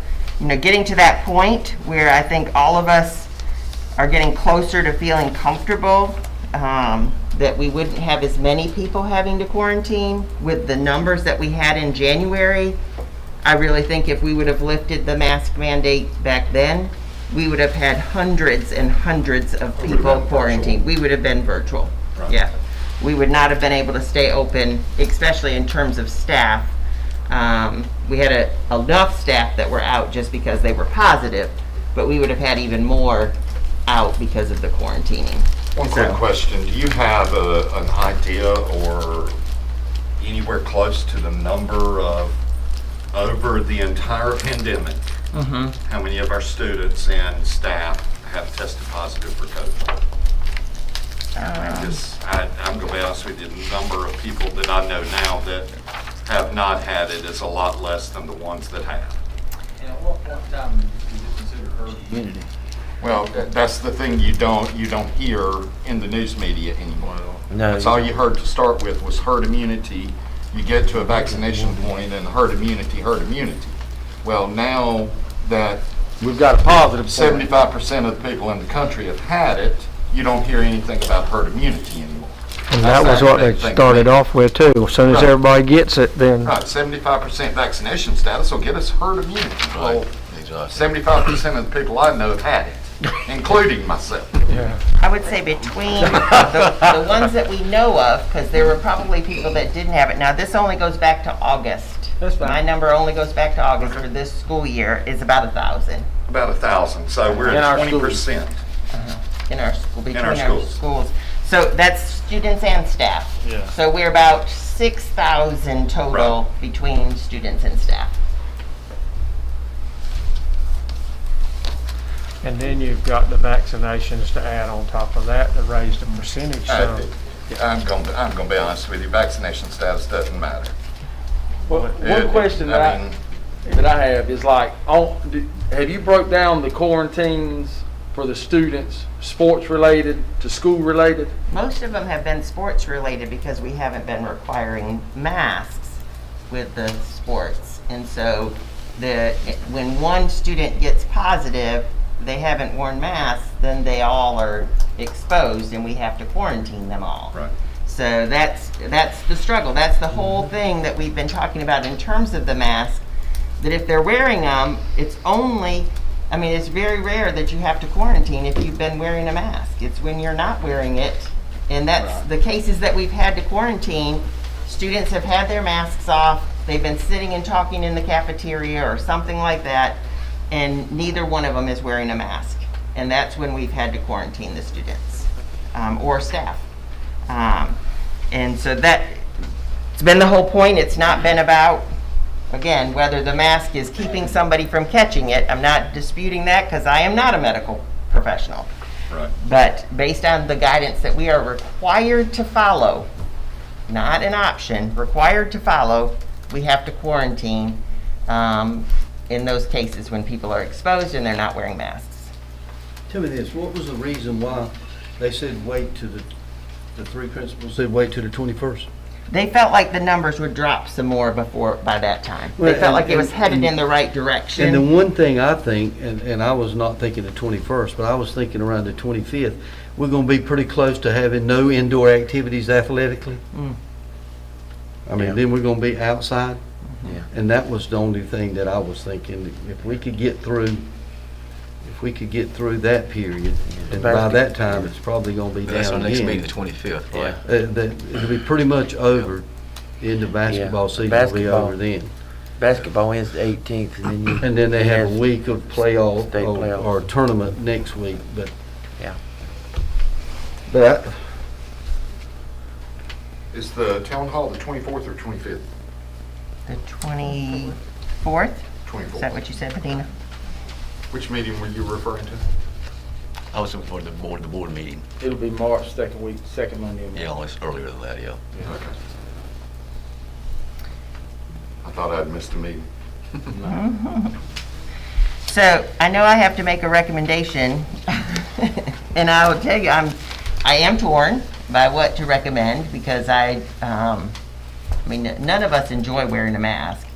getting to that point where I think all of us are getting closer to feeling comfortable that we wouldn't have as many people having to quarantine. With the numbers that we had in January, I really think if we would have lifted the mask mandate back then, we would have had hundreds and hundreds of people quarantined. We would have been virtual. Right. Yeah. We would not have been able to stay open, especially in terms of staff. We had enough staff that were out just because they were positive, but we would have had even more out because of the quarantining. One quick question. Do you have an idea or anywhere close to the number of, over the entire pandemic, how many of our students and staff have tested positive for COVID? I'm going to be honest with you, the number of people that I know now that have not had it is a lot less than the ones that have. And at what point in time would you consider herd immunity? Well, that's the thing you don't hear in the news media anymore. No. That's all you heard to start with was herd immunity. You get to a vaccination point and herd immunity. Well, now that We've got a positive point. 75% of the people in the country have had it, you don't hear anything about herd immunity anymore. And that was what they started off with too. As soon as Right. everybody gets it, then Right, 75% vaccination status will get us herd immunity. Well, 75% of the people I know have had it, including myself. I would say between the ones that we know of, because there were probably people that didn't have it. Now, this only goes back to August. That's fine. My number only goes back to August for this school year, is about 1,000 About 1,000, so we're In at our 20%. in our school, between our our schools. So that's students and staff. Yeah. So we're about 6,000 total between students and staff. and then you've got the vaccinations to add on top of that to raise the percentage. So I'm gonna be honest with you, vaccination status doesn't matter. Well, one question that I have is like, have you broke down the quarantines for the students, sports related to school related? Most of them have been sports related because we haven't been requiring masks with the sports. And so when one student gets positive, they haven't worn masks, then they all are exposed and we have to quarantine them all. Right. So that's the struggle. That's the whole thing that we've been talking about in terms of the mask, that if they're wearing them, it's very rare that you have to quarantine if you've been wearing a mask. It's when you're not wearing it. And that's the cases that we've had to quarantine. Students have had their masks off. They've been sitting and talking in the cafeteria or something like that, and neither one of them is wearing a mask. And that's when we've had to quarantine the students or staff. And so it's been the whole point. It's not been about, again, whether the mask is keeping somebody from catching it. I'm not disputing that because I am not a medical professional. Right. But based on the guidance that we are required to follow, not an option, required to follow, we have to quarantine in those cases when people are exposed and they're not wearing masks. Tell me this, what was the reason why they said wait to the three principals said wait to the 21st? They felt like the numbers would drop some more by that time. They felt like it was headed in the right direction. And the one thing I think, and I was not thinking the 21st, but I was thinking around the 25th, we're going to be pretty close to having no indoor activities athletically. Then we're going to be outside. Yeah. And that was the only thing that I was thinking, if we could get through that period, and by that time, it's probably going to be down That's our next again. meeting, the 25th, right? It'll be pretty much over. The end of basketball season will be over then. Basketball ends the 18th, And then they have a week of playoff State playoff. or tournament next week, but. Yeah. But Is the town hall the 24th or 25th? The 24th? 24th. Is that what you said, Medina? Which meeting were you referring to? I was looking for the board meeting. It'll be March second Monday. Yeah, it's earlier than that, yeah. Okay. I thought I'd missed a meeting. So I know I have to make a recommendation, and I will tell you, I am torn by what to recommend because none of us enjoy wearing a mask.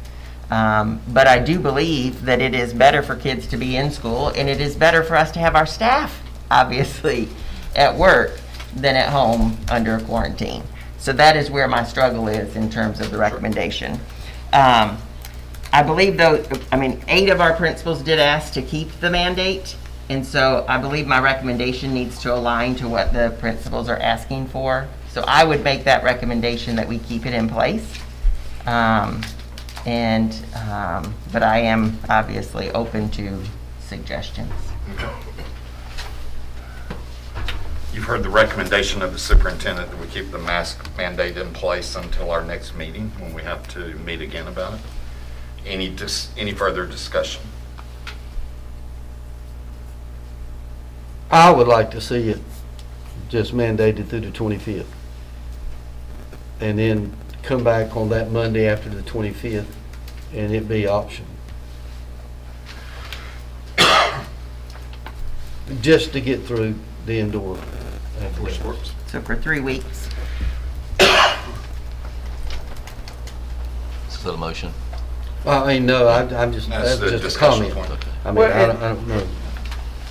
But I do believe that it is better for kids to be in school, and it is better for us to have our staff, obviously, at work than at home under quarantine. So that is where my struggle is in terms of the recommendation. I believe 8 of our principals did ask to keep the mandate, and so I believe my recommendation needs to align to what the principals are asking for. So I would make that recommendation that we keep it in place. But I am obviously open to suggestions. Okay. You've heard the recommendation of the superintendent that we keep the mask mandate in place until our next meeting, when we have to meet again about it. Any further discussion? I would like to see it just mandated through the 25th. And then come back on that Monday after the 25th and it be optional. just to get through the indoor Sports. So for 3 weeks. Is that a motion? I mean, no, I'm just, That's that's the just a discussion comment. point. I mean, Well, I don't know.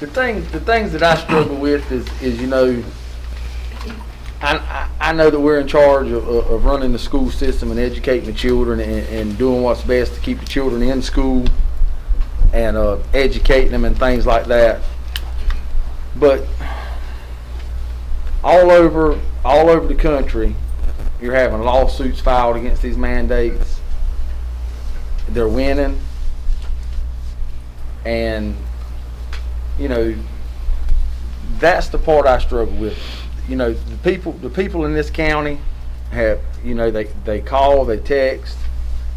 The things that I struggle with is, you know, I know that we're in charge of running the school system and educating the children and doing what's best to keep the children in school and educating them and things like that. But all over the country, you're having lawsuits filed against these mandates. They're winning, and you know, that's the part I struggle with. You know, the people in this county have, you know, they call, they text,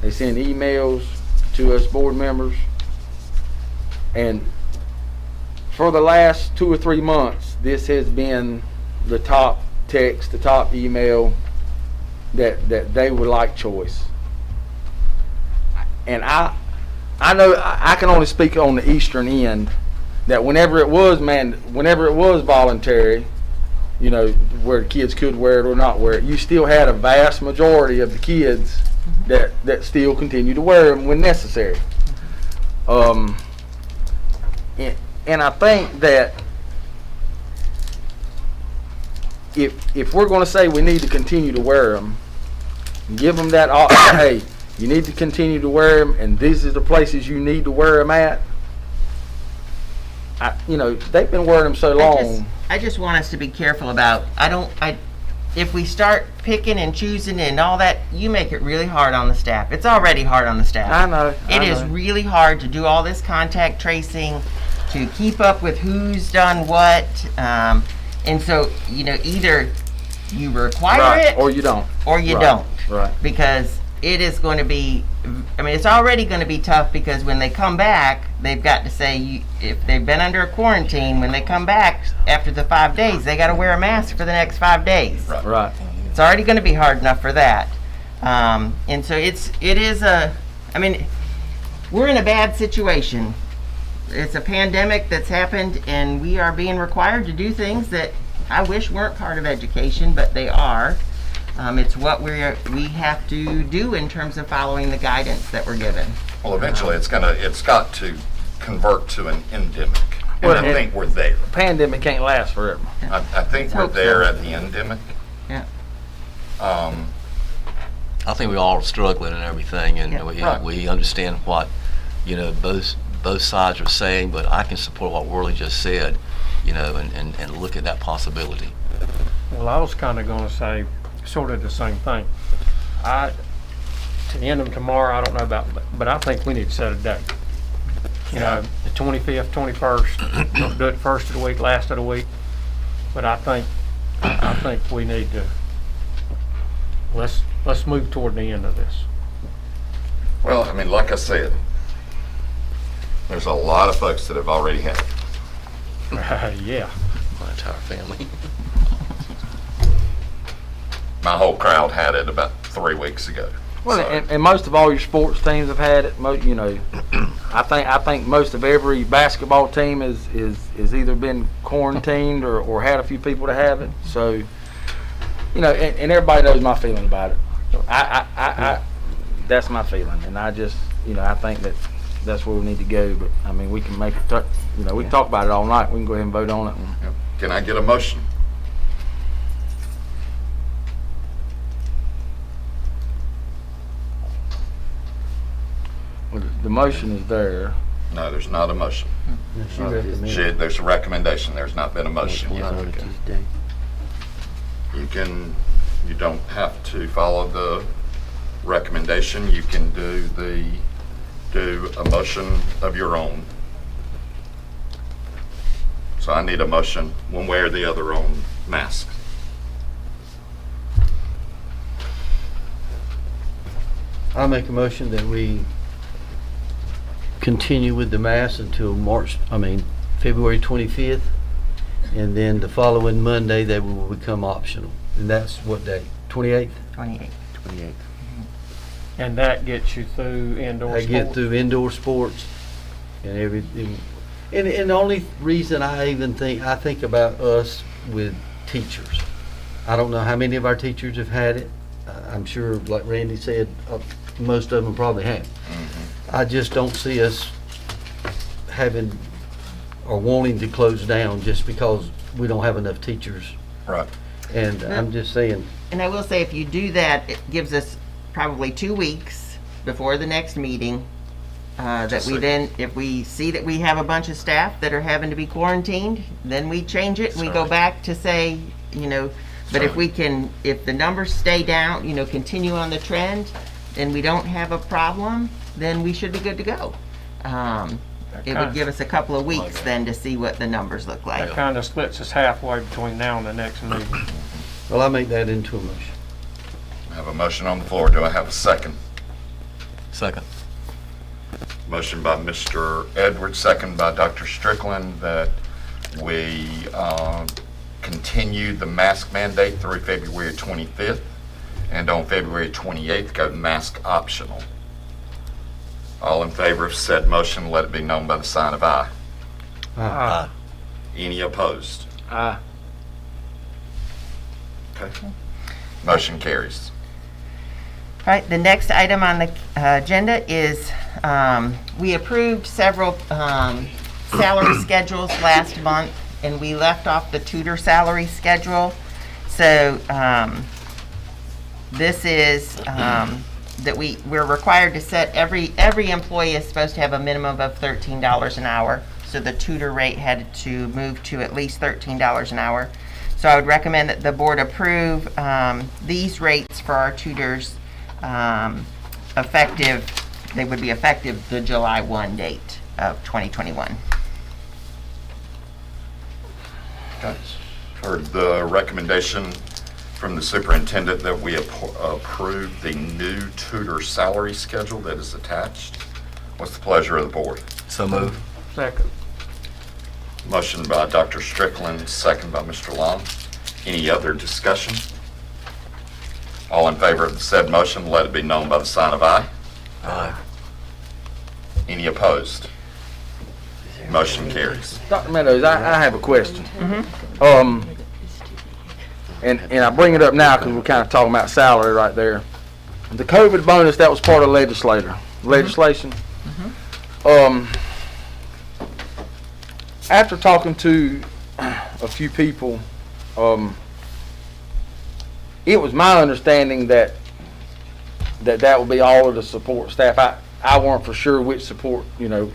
they send emails to us board members, and for the last 2 or 3 months, this has been the top text, the top email that they would like choice. And I know I can only speak on the eastern end, that whenever it was voluntary, you know, where kids could wear it or not wear it, you still had a vast majority of the kids that still continue to wear them when necessary. And I think that if we're going to say we need to continue to wear them, give them that option. Hey, you need to continue to wear them, and these are the places you need to wear them at. You know, they've been wearing them so long. I just want us to be careful about, if we start picking and choosing and all that, you make it really hard on the staff. It's already hard on the staff. I know. It is really hard to do all this contact tracing, to keep up with who's done what. And so, you know, either you require it or you don't. Or you don't. Right. Because it is going to be, I mean, it's already going to be tough, because when they come back, they've got to say, if they've been under a quarantine, when they come back after the 5 days, they got to wear a mask for the next 5 days. Right. It's already going to be hard enough for that. And so I mean, we're in a bad situation. It's a pandemic that's happened, and we are being required to do things that I wish weren't part of education, but they are. It's what we have to do in terms of following the guidance that we're given. Well, eventually it's got to convert to an endemic. And Well, I think we're there. Pandemic can't last forever. I think we're hope there so. at the endemic. Yeah. I think we all are struggling and everything, and Yeah. we understand what, you know, both sides are saying, but I can support what Worley just said, you know, and look at that possibility. Well, I was kind of going to say sort of the same thing. To end them tomorrow, I don't know about, but I think we need to set a date. You know, the 25th, 21st, don't do it first of the week, last of the week. But I think we need to, let's move toward the end of this. Well, I mean, like I said, there's a lot of folks that have already had it. Yeah. My entire family. My whole crowd had it about 3 weeks ago. Well, So- and most of all your sports teams have had it. You know, I think most of every basketball team is either been quarantined or had a few people to have it. So, you know, and everybody knows my feeling about it. That's my feeling, and I just, you know, I think that's where we need to go. But I mean, we can make it. You know, we can talk about it all night. We can go ahead and vote on it. Yep. Can I get a motion? Well, the motion is there. No, there's not a motion. She recommended. There's a recommendation. There's not been a motion yet. On a Tuesday. You don't have to follow the recommendation. You can do a motion of your own. So I need a motion one way or the other on masks. I make a motion that we continue with the mass until February 25th, and then the following Monday they will become optional. And that's what day? 28th? 28. 28th. And that gets you through indoor They sports. get through indoor sports and everything. And the only reason I think about us with teachers. I don't know how many of our teachers have had it. I'm sure, like Randy said, most of them probably have. I just don't see us having or wanting to close down just because we don't have enough teachers. Right. And I'm just saying. And I will say, if you do that, it gives us probably 2 weeks before the next meeting, that we then, if we see that we have a bunch of staff that are having to be quarantined, then we change it and we go back to say, you know, but if we can, if the numbers stay down, you know, continue on the trend, and we don't have a problem, then we should be good to go. It would give us a couple of weeks then to see what the numbers look like. That kind of splits us halfway between now and the next meeting. Well, I make that into a motion. I have a motion on the floor. Do I have a second? Second. Motion by Mr. Edwards, second by Dr. Strickland, that we continue the mask mandate through February 25th, and on February 28th, go mask optional. All in favor of said motion, let it be known by the sign of aye. Aye. Any opposed? Aye. Okay. Motion carries. All right, the next item on the agenda is, we approved several salary schedules last month, and we left off the tutor salary schedule. So this is that we're required to set, every employee is supposed to have a minimum of $13 an hour. So the tutor rate had to move to at least $13 an hour. So I would recommend that the board approve these rates for our tutors, effective, they would be effective the July 1 date of 2021. Okay. Heard the recommendation from the superintendent that we approve the new tutor salary schedule that is attached. What's the pleasure of the board? So move. Second. Motion by Dr. Strickland, second by Mr. Long. Any other discussion? All in favor of the said motion, let it be known by the sign of aye. Aye. Any opposed? Motion carries. Dr. Meadows, I have a question. And I bring it up now because we're kind of talking about salary right there. The COVID bonus, that was part of legislation. After talking to a few people, it was my understanding that would be all of the support staff. I weren't for sure which support, you know,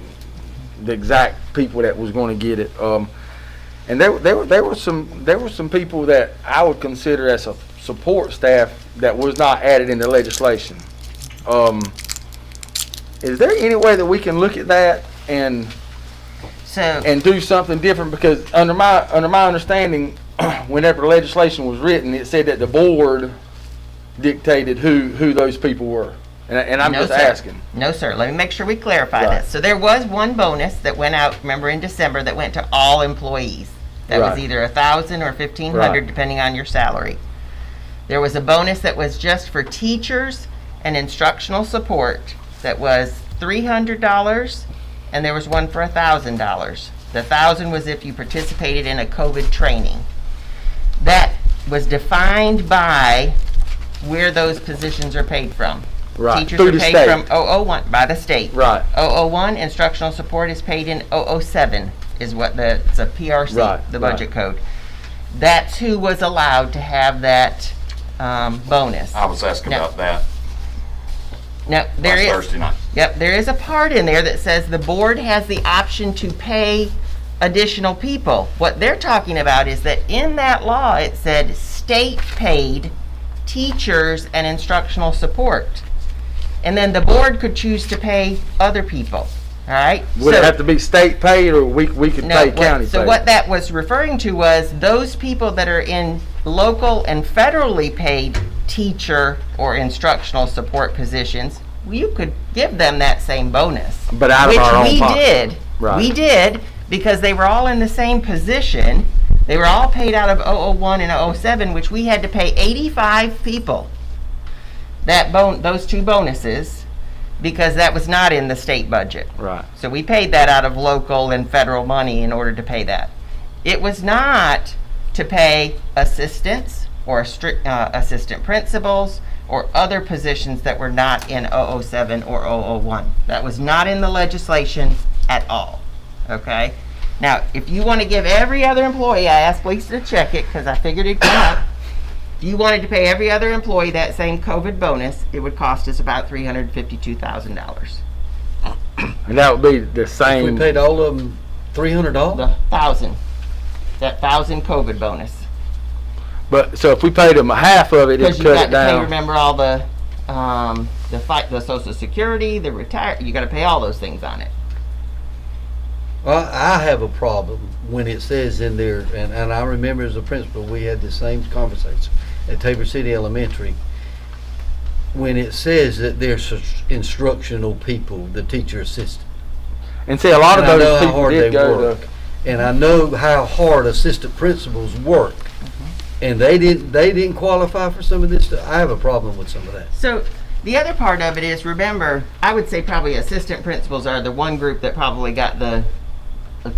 the exact people that was going to get it. And there were some people that I would consider as a support staff that was not added in the legislation. Is there any way that we can look at that and do something different? Because under my understanding, whenever the legislation was written, it said that the board dictated who those people were. And I'm just asking. No, sir. Let me make sure we clarify this. So there was one bonus that went out, remember, in December, that went to all employees. That was either $1,000 or $1,500, depending on your salary. There was a bonus that was just for teachers and instructional support that was $300, and there was one for $1,000. The $1,000 was if you participated in a COVID training. That was defined by where those positions are paid from. Right. Teachers Through are the paid state. from 001 by the state. Right. 001, instructional support is paid in 007 is what it's a PRC, the budget code. That's who was allowed to have that bonus. I was asking about that Now, there is Thursday night. Yep, there is a part in there that says the board has the option to pay additional people. What they're talking about is that in that law, it said state paid teachers and instructional support. And then the board could choose to pay other people, all right? Would it have to be state paid, or we could pay county paid? So what that was referring to was those people that are in local and federally paid teacher or instructional support positions, you could give them that same bonus. But out of our own pocket. Which we did. Right. We did, because they were all in the same position. They were all paid out of 001 and 007, which we had to pay 85 people those two bonuses because that was not in the state budget. Right. So we paid that out of local and federal money in order to pay that. It was not to pay assistants or assistant principals or other positions that were not in 007 or 001. That was not in the legislation at all, okay? Now, if you want to give every other employee, I asked Lisa to check it because I figured it'd come up. If you wanted to pay every other employee that same COVID bonus, it would cost us about $352,000. And that would be the same. We paid all of them $300? The that 1,000 COVID bonus. But, so if we paid them a half of it, Because it'd you cut got it to pay, down. remember, all the Social Security, the retire, you got to pay all those things on it. Well, I have a problem when it says in there, and I remember as a principal, we had the same conversation at Tabor City Elementary, when it says that there's instructional people, the teacher assistant. And see, a lot of And I know those how people hard did they go work. to. And I know how hard assistant principals work. And they didn't qualify for some of this stuff. I have a problem with some of that. So the other part of it is, remember, I would say probably assistant principals are the one group that probably got the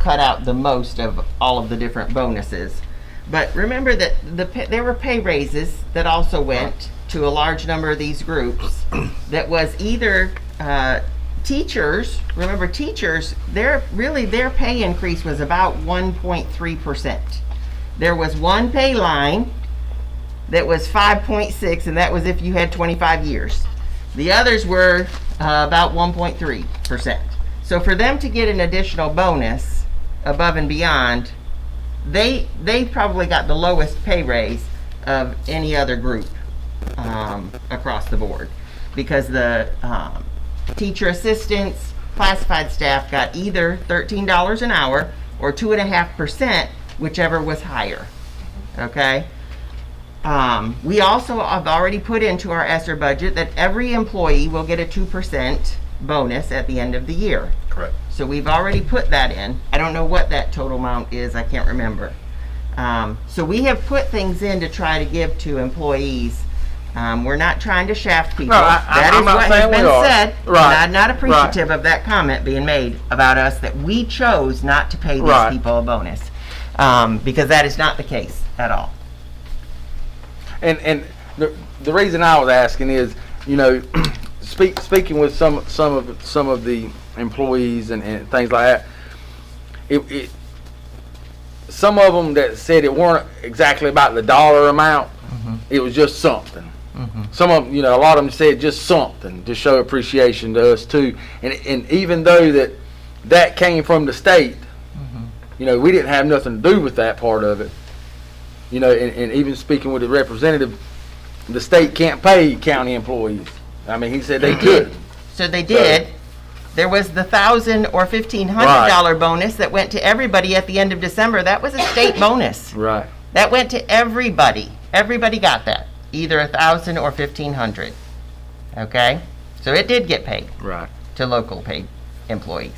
cut out the most of all of the different bonuses. But remember that there were pay raises that also went to a large number of these groups that was either teachers. Remember, teachers, their pay increase was about 1.3%. There was one pay line that was 5.6, and that was if you had 25 years. The others were about 1.3%. So for them to get an additional bonus above and beyond, they probably got the lowest pay raise of any other group across the board, because the teacher assistants, classified staff got either $13 an hour or 2.5%, whichever was higher. Okay. We also have already put into our ESSER budget that every employee will get a 2% bonus at the end of the year. Correct. So we've already put that in. I don't know what that total amount is. I can't remember. So we have put things in to try to give to employees. We're not trying to shaft people. No, That is I'm not what saying has we been are. said. Right. And I'm not appreciative of that comment being made about us, that we chose not to pay these Right. people a bonus. Because that is not the case at all. And the reason I was asking is, you know, speaking with some of the employees and things like that, it some of them that said it weren't exactly about the dollar amount, it was just something. Some of them, you know, a lot of them said just something to show appreciation to us too. And even though that came from the state, you know, we didn't have nothing to do with that part of it. You know, and even speaking with the representative, the state can't pay county employees. I mean, he said they could. So they did. There was the $1,000 or $1,500 bonus that went to everybody at the end of December. That was a state bonus. Right. That went to everybody. Everybody got that, either $1,000 or $1,500. Okay, so it did get paid. Right. To local paid employees.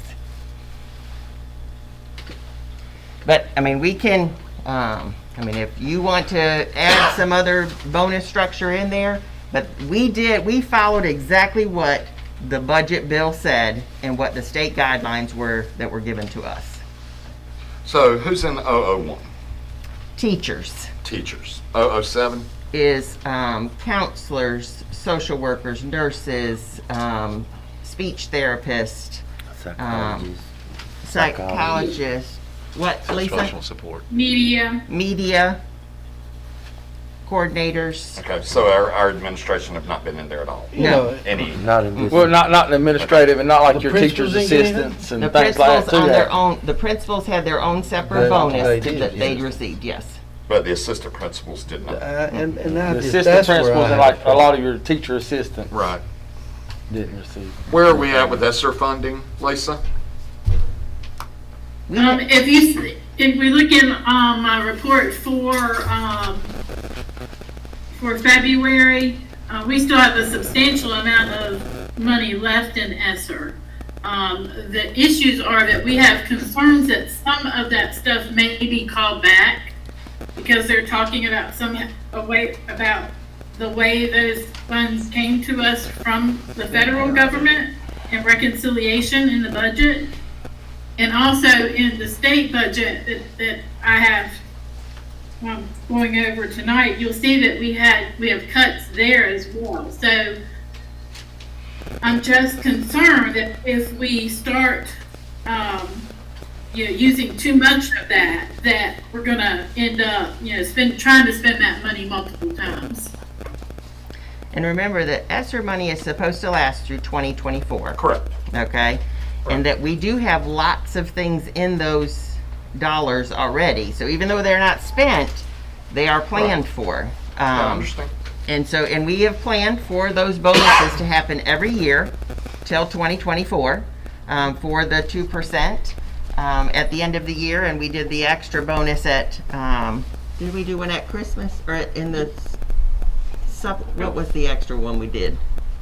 But I mean, we can. I mean, if you want to add some other bonus structure in there, but we followed exactly what the budget bill said and what the state guidelines were that were given to us. So who's in 001? Teachers Teachers. 007? is counselors, social workers, nurses, speech therapists, psychologists. What, Lisa? Professional support. Media coordinators. Okay, so our administration have not been in there at all? No. Any? Not in this. Well, not administrative and not like The your teachers' principals didn't get assistants and The things like principals that too. on their have. own, the principals had their own separate They bonus did, that they yes. received, yes. But the assistant principals did not? And The I just, assistant that's where I principals and have like a problem. lot of your teacher assistants Right. didn't receive. Where are we at with ESSER funding, Lisa? If we look in my report for February, we still have a substantial amount of money left in ESSER. The issues are that we have concerns that some of that stuff may be called back because they're talking about about the way those funds came to us from the federal government and reconciliation in the budget. And also in the state budget that I have going over tonight, you'll see that we have cuts there as well. So I'm just concerned that if we start, using too much of that we're gonna end up, trying to spend that money multiple times. And remember that ESSER money is supposed to last through 2024. Correct. Okay? And that we do have lots of things in those dollars already. So even though they're not spent, they are planned for. I understand. And we have planned for those bonuses to happen every year till 2024 for the 2% at the end of the year. And we did the extra bonus at, did we do one at Christmas or in the, what was the extra one we did?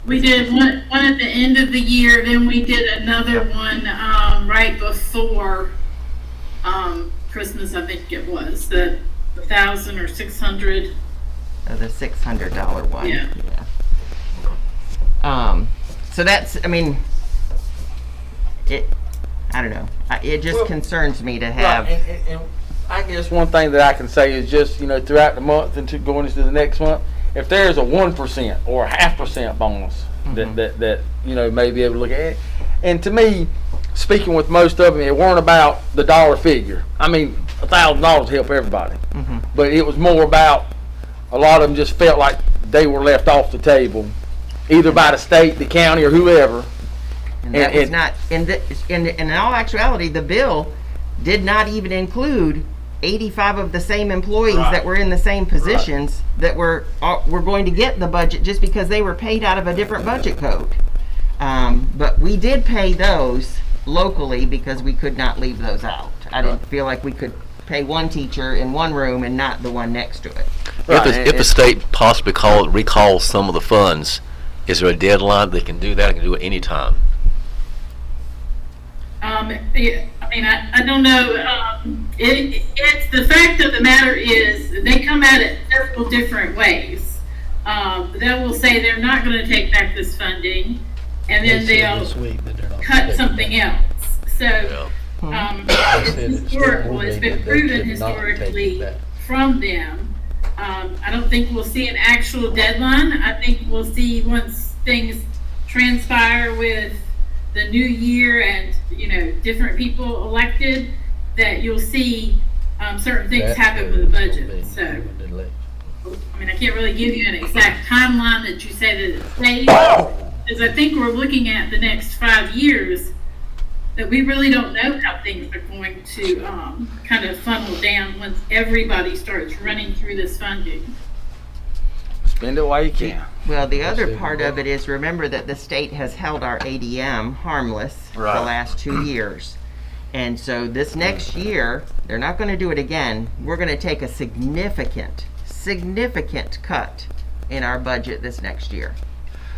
We did one at the end of the year, then we did another one right before Christmas, I think it was, the 1,000 or 600. The $600 one. Yeah. So that's, I mean, I don't know. It just concerns me to have. Right, and I guess one thing that I can say is just, throughout the month and going into the next month, if there's a 1% or a 0.5% bonus that may be able to look at it. And to me, speaking with most of them, it weren't about the dollar figure. I mean, $1,000 help everybody. But it was more about a lot of them just felt like they were left off the table, either by the state, the county, or whoever. And that was not, in all actuality, the bill did not even include 85 of the same employees that were in the same positions that were going to get the budget just because they were paid out of a different budget code. But we did pay those locally because we could not leave those out. I didn't feel like we could pay one teacher in one room and not the one next to it. If the state possibly recalls some of the funds, is there a deadline they can do that? They can do it anytime. I don't know. It's the fact of the matter is they come at it several different ways. They will say they're not going to take back this funding, and then they'll cut something else. So it's historical. It's been proven historically from them. I don't think we'll see an actual deadline. I think we'll see once things transpire with the new year and different people elected, that you'll see certain things happen with the budget. So I can't really give you an exact timeline that you say that it's safe, because I think we're looking at the next 5 years that we really don't know how things are going to kind of funnel down once everybody starts running through this funding. Spend it while you can. Well, the other part of it is, remember that the state has held our ADM harmless the last 2 years. And so this next year, they're not going to do it again. We're going to take a significant cut in our budget this next year.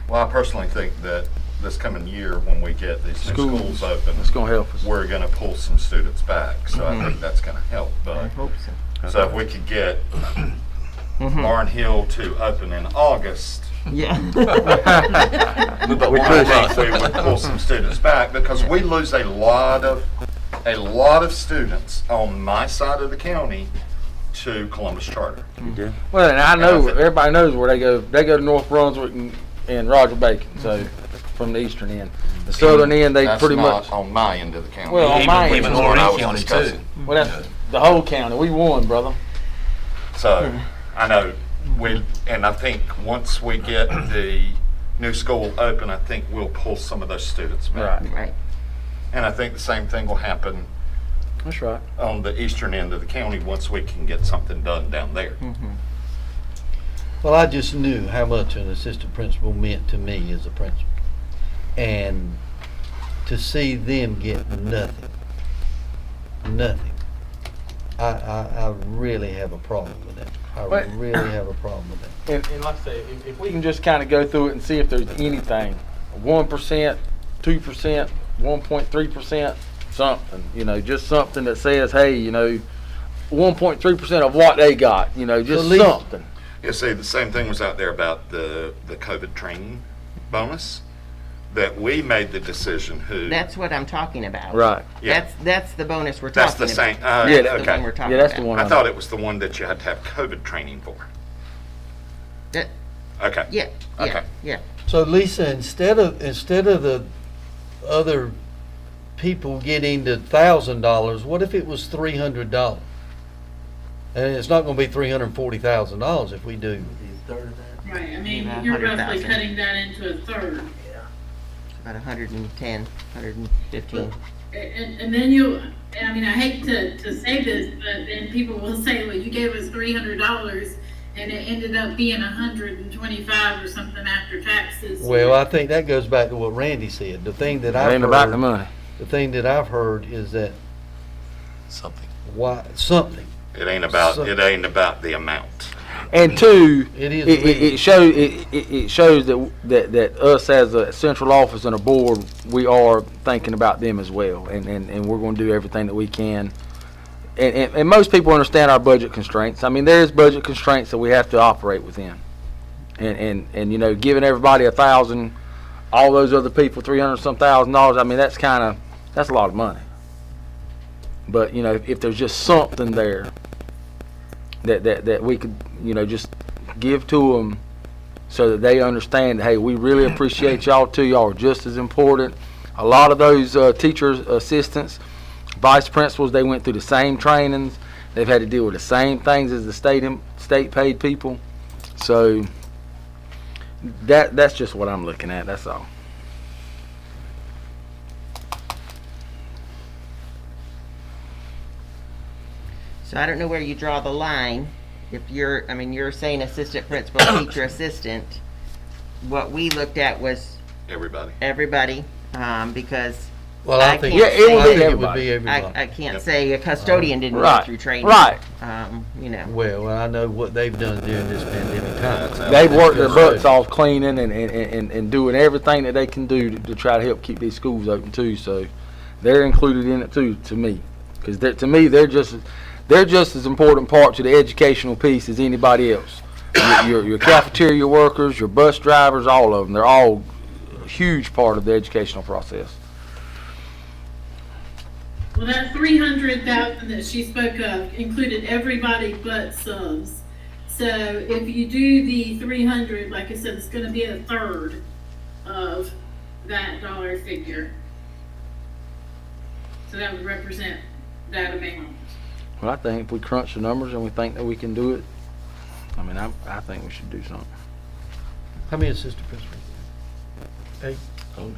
Well, I personally think that this coming year, when we get these new schools open, it's going to help us. We're going to pull some students back. So I think that's going to help. But I hope so. So if we could get Barn Hill to open in August, yeah. but I think we would pull some students back, because we lose a lot of students on my side of the county to Columbus Charter. Well, and I know everybody knows where they go. They go to North Brunswick and Roger Bacon. So from the eastern end, the southern end, they pretty much on my end of the county. Well, on my end, even Lorraine County too. Well, that's the whole county. We won, brother. So I know and I think once we get the new school open, I think we'll pull some of those students back. Right. And I think the same thing will happen. That's right. On the eastern end of the county, once we can get something done down there. Well, I just knew how much an assistant principal meant to me as a principal. And to see them get nothing, I really have a problem with that. I really have a problem with that. And like I say, if we can just kind of go through it and see if there's anything, 1%, 2%, 1.3%, something, just something that says, hey, 1.3% of what they got, just something. Yeah, see, the same thing was out there about the COVID training bonus, that we made the decision who. That's what I'm talking about. Right. Yeah. That's the bonus we're talking That's about. the same. Yeah, That's the okay. one we're talking Yeah, that's about. the one. I thought it was the one that you had to have COVID training for. That- Okay. Yeah, yeah, Okay. yeah. So Lisa, instead of the other people getting the $1,000, what if it was $300? And it's not gonna be $340,000 if we do. Right, I mean, About you're roughly 100,000. cutting that into a third. About 110, 115. And then I mean, I hate to say this, but then people will say, well, you gave us $300 and it ended up being 125 or something after taxes. Well, I think that goes back to what Randy said. The thing that It I've ain't about the heard, money. the thing that I've heard is that Something. something. It ain't about the amount. And two, It is it shows that us as a central office and a board, we are thinking about them as well, and we're going to do everything that we can. And most people understand our budget constraints. I mean, there's budget constraints that we have to operate within. And you know, giving everybody $1,000, all those other people $300-some thousand. I mean, that's a lot of money. But you know, if there's just something there that we could, you know, just give to them so that they understand, hey, we really appreciate y'all too. Y'all are just as important. A lot of those teachers, assistants, vice principals, they went through the same trainings. They've had to deal with the same things as the state paid people. So that's just what I'm looking at. That's all. So I don't know where you draw the line. If you're saying assistant principal, teacher assistant. What we looked at was Everybody. because Well, I think, Yeah, it would I be think it would everybody. be everybody. I can't say a custodian didn't go Right. through training. Right. You know. Well, I know what they've done during this pandemic time. They've worked their butts off cleaning and doing everything that they can do to try to help keep these schools open too. So they're included in it too, to me, because to me they're just as important part to the educational piece as anybody else. Your cafeteria workers, your bus drivers, all of them. They're all a huge part of the educational process. Well, that 300,000 that she spoke of included everybody but subs. So if you do the 300, like I said, it's gonna be a third of that dollar figure. So that would represent that amount. Well, I think if we crunch the numbers and we think that we can do it, I mean, I think we should do something. How many assistant principals? 8. Oh, man.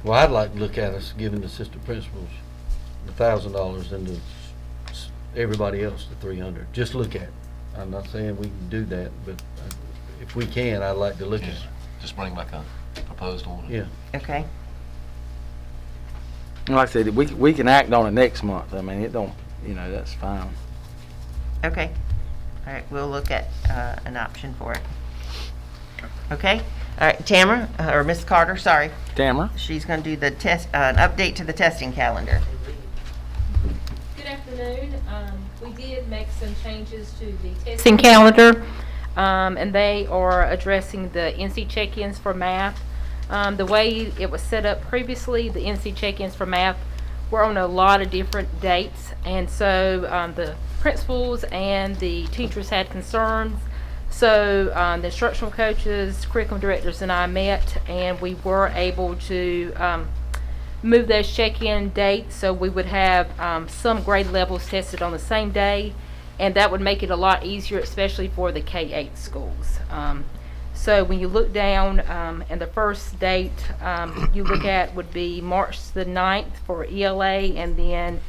Well, I'd like to look at us giving the assistant principals the $1,000 and everybody else the $300. Just look at it. I'm not saying we can do that, but if we can, I'd like to look at it. Just bring back a proposed order. Yeah. Okay. And like I said, we can act on it next month. I mean, it don't, you know, that's fine. Okay. All right. We'll look at an option for it. Okay. All right. Tamara or Miss Carter. Sorry. Tamara. She's going to do the test. An update to the testing calendar. Good afternoon. We did make some changes to the testing calendar, and they are addressing the NC check-ins for math. The way it was set up previously, the NC check-ins for math were on a lot of different dates, and so the principals and the teachers had concerns. So the instructional coaches, curriculum directors, and I met, and we were able to move those check-in dates so we would have some grade levels tested on the same day, and that would make it a lot easier, especially for the K-8 schools. So when you look down, and the first date you look at would be March the 9th for ELA, and then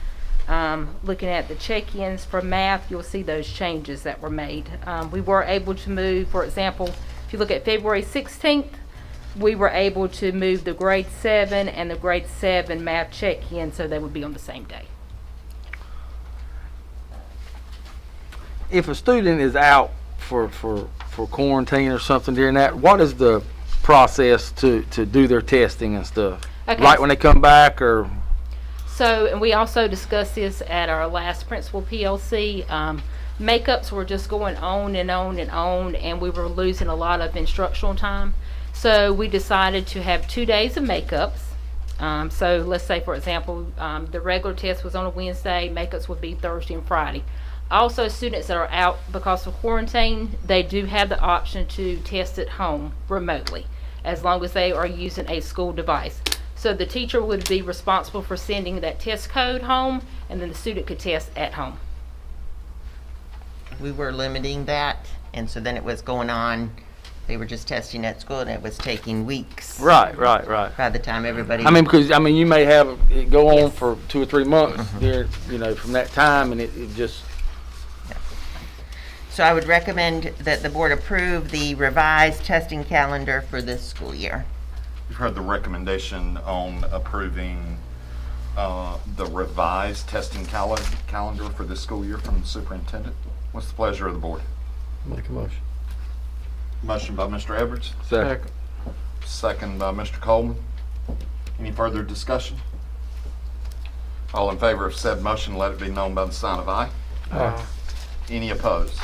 looking at the check-ins for math, you'll see those changes that were made. We were able to move, for example, if you look at February 16th, we were able to move the grade 7 and the grade 7 math check-in so they would be on the same day. If a student is out for quarantine or something during that, what is the process to do their testing and stuff? Okay. Right when they come back, or? So, and we also discussed this at our last principal PLC. Makeups were just going on and on and on, and we were losing a lot of instructional time. So we decided to have 2 days of makeups. So let's say, for example, the regular test was on a Wednesday, makeups would be Thursday and Friday. Also, students that are out because of quarantine, they do have the option to test at home remotely, as long as they are using a school device. So the teacher would be responsible for sending that test code home, and then the student could test at home. We were limiting that, and so then it was going on, they were just testing at school, and it was taking weeks. Right. By the time everybody. I mean, because, you may have it go on for 2 or 3 months here, from that time, and it just. So I would recommend that the board approve the revised testing calendar for this school year. You've heard the recommendation on approving the revised testing calendar for this school year from the superintendent. What's the pleasure of the board? Make a motion. Motion by Mr. Edwards. Second. Second by Mr. Coleman. Any further discussion? All in favor of said motion, let it be known by the sign of aye. Aye. Any opposed?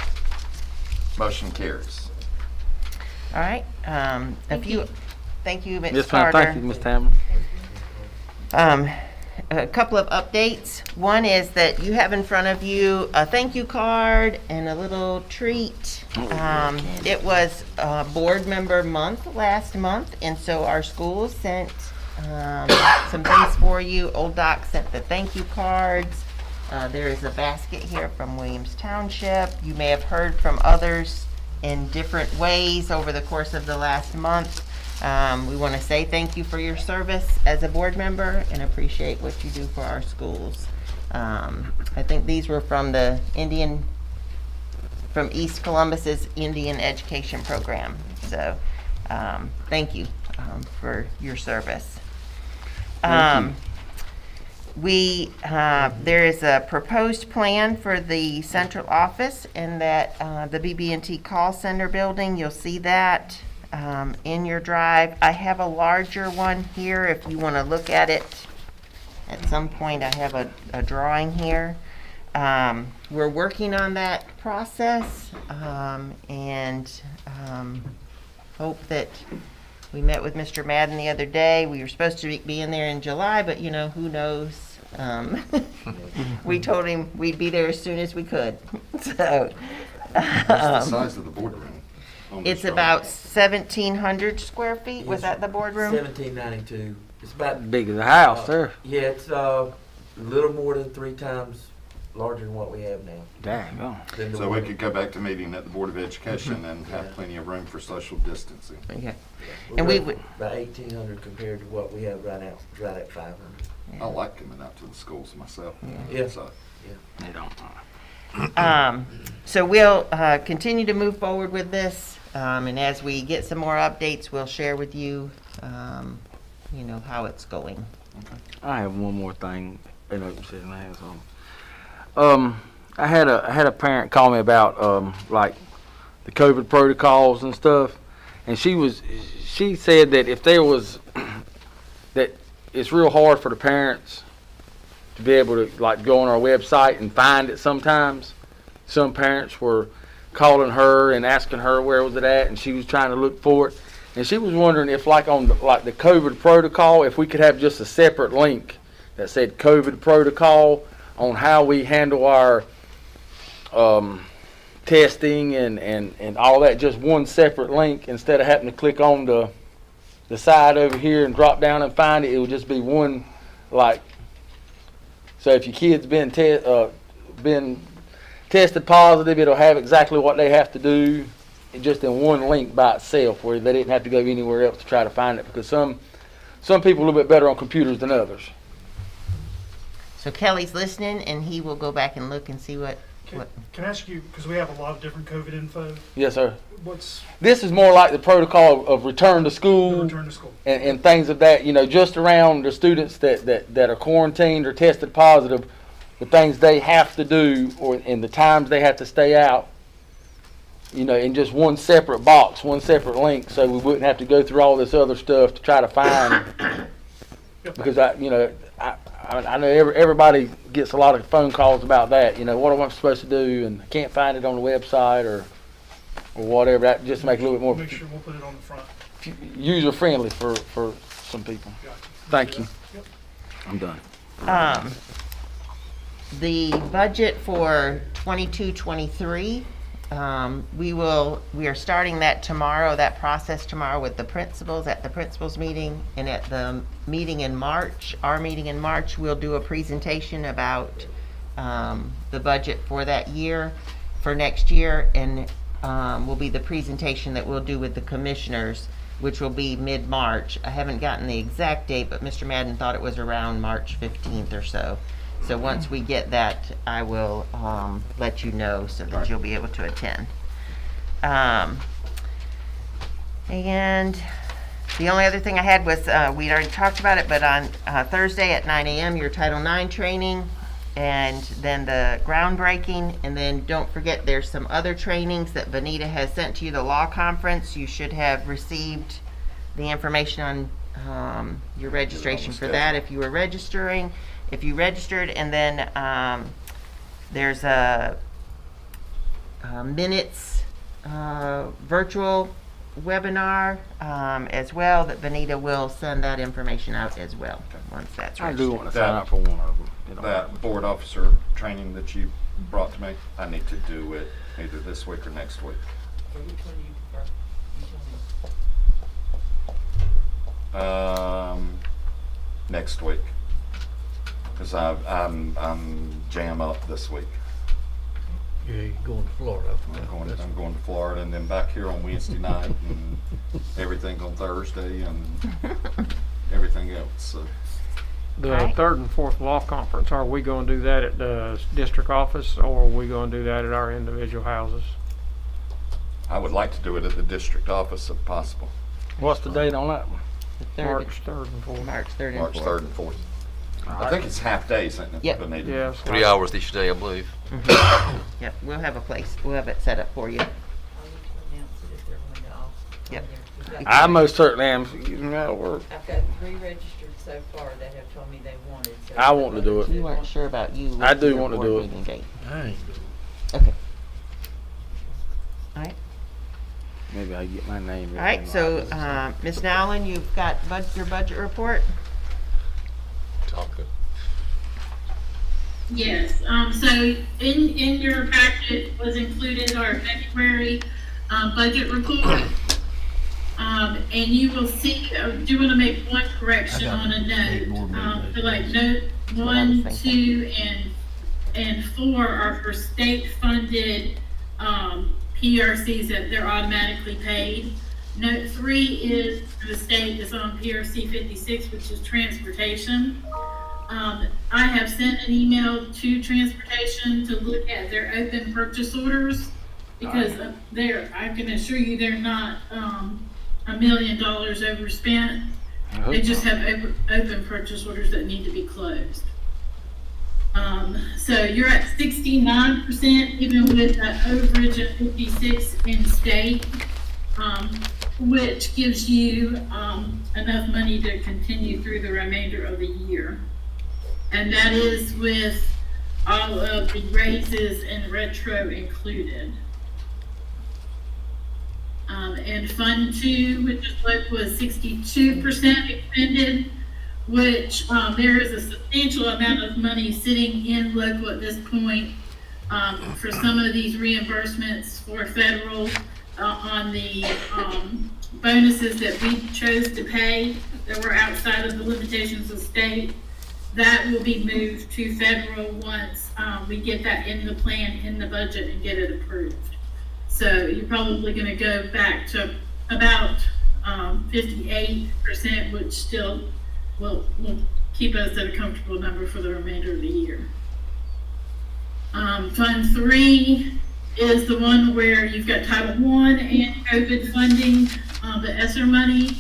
Motion carries. All right, thank you, Ms. Yes, ma'am. Carter. Thank you, Ms. Tamara. A couple of updates. One is that you have in front of you a thank you card and a little treat. It was board member month last month, and so our school sent some things for you. Old Doc sent the thank you cards. There is a basket here from Williams Township. You may have heard from others in different ways over the course of the last month. We want to say thank you for your service as a board member and appreciate what you do for our schools. I think these were from from East Columbus's Indian Education Program. So thank you for your service. There is a proposed plan for the central office in that the BB&T call center building. You'll see that in your drive. I have a larger one here if you want to look at it. At some point I have a drawing here. We're working on that process and hope that we met with Mr. Madden the other day. We were supposed to be in there in July, but who knows? We told him we'd be there as soon as we could. So What's the size of the boardroom? it's about 1,700 square feet. Was that the boardroom? 1792. It's about Big as a house there. Yeah, it's a little more than 3 times larger than what we have now. Dang, oh. So we could go back to meeting at the Board of Education and have plenty of room for social distancing. Okay. We're And we about would. 1,800 compared to what we have right now, right at 500. I like coming out to the schools myself. Yeah. So, They don't. So we'll continue to move forward with this, and as we get some more updates, we'll share with you, how it's going. I have one more thing. In open session, I have something. I had a parent call me about like the COVID protocols and stuff, and she said that if there was that it's real hard for the parents to be able to like go on our website and find it sometimes. Some parents were calling her and asking her where was it at, and she was trying to look for it. And she was wondering if like on the COVID protocol, if we could have just a separate link that said COVID protocol on how we handle our testing and all that, just one separate link instead of having to click on the side over here and drop down and find it. It would just be one so if your kid's been tested positive, it'll have exactly what they have to do just in one link by itself, where they didn't have to go anywhere else to try to find it, because some people are a little bit better on computers than others. So Kelly's listening, and he will go back and look and see what. Can I ask you, because we have a lot of different COVID info, Yes, sir. what's This is more like the protocol of return to school, and things of that, just around the students that are quarantined or tested positive, the things they have to do and the times they have to stay out, in just one separate box, one separate link, so we wouldn't have to go through all this other stuff to try to find. Because I I know everybody gets a lot of phone calls about that, you know, what am I supposed to do, and I can't find it on the website or whatever, that just make it a little bit more Make sure we'll put it on the front. user-friendly for some people. Thank you. Yep. I'm done. The budget for 22-23, we are starting that tomorrow, that process tomorrow with the principals at the principals meeting, and at the meeting in March, our meeting in March, we'll do a presentation about the budget for that year, for next year, and will be the presentation that we'll do with the commissioners, which will be mid-March. I haven't gotten the exact date, but Mr. Madden thought it was around March 15th or so. So once we get that, I will let you know so that you'll be able to attend. And the only other thing I had was, we'd already talked about it, but on Thursday at 9 a.m., your Title IX training, and then the groundbreaking, and then don't forget there's some other trainings that Benita has sent to you, the law conference. You should have received the information on your registration for that if you were registering. If you registered, and then there's a minutes virtual webinar as well that Benita will send that information out as well once that's I registered. do want to sign up for one of them. You know. That board officer training that you brought to me, I need to do it either this week or next week. Next week, because I'm jam up this week. Yeah, you're going to Florida. I'm going to Florida, and then back here on Wednesday night, and everything on Thursday, and everything else. So. The third and fourth law conference, are we going to do that at the district office, or are we going to do that at our individual houses? I would like to do it at the district office if possible. What's the date on that one? March 3rd and 4th. March 3rd and 4th. March 3rd and 4th. I think it's half days, isn't it? Yep. Benita? Yes. 3 hours each day, I believe. Yep, we'll have a place. We'll have it set up for you. Yep. I most certainly am. Getting out of work. I've got 3 registered so far that have told me they wanted. So I want to do it. You weren't sure about you. I do your want to board do it. meeting date. I ain't Okay. All right. Maybe I get my name. All right, so, Ms. Nowlin, you've got your budget report? Yes, so in your packet was included our February budget report. And you will see, I do want to make one correction on a note. So like note 1, 2, and 4 are for state-funded PRCs that they're automatically paid. Note 3 is for the state that's on PRC 56, which is transportation. I have sent an email to transportation to look at their open purchase orders because I can assure you they're not $1 million overspent. They just have open purchase orders that need to be closed. So you're at 69%, even with an overage of 56 in state, which gives you enough money to continue through the remainder of the year. And that is with all of the raises and retro included. And Fund 2, which is what was 62% expended, which there is a substantial amount of money sitting in local at this point for some of these reimbursements for federal on the bonuses that we chose to pay that were outside of the limitations of state. That will be moved to federal once we get that in the plan, in the budget, and get it approved. So you're probably going to go back to about 58%, which still will keep us at a comfortable number for the remainder of the year. Fund 3 is the one where you've got Title I and COVID funding, the ESSER money,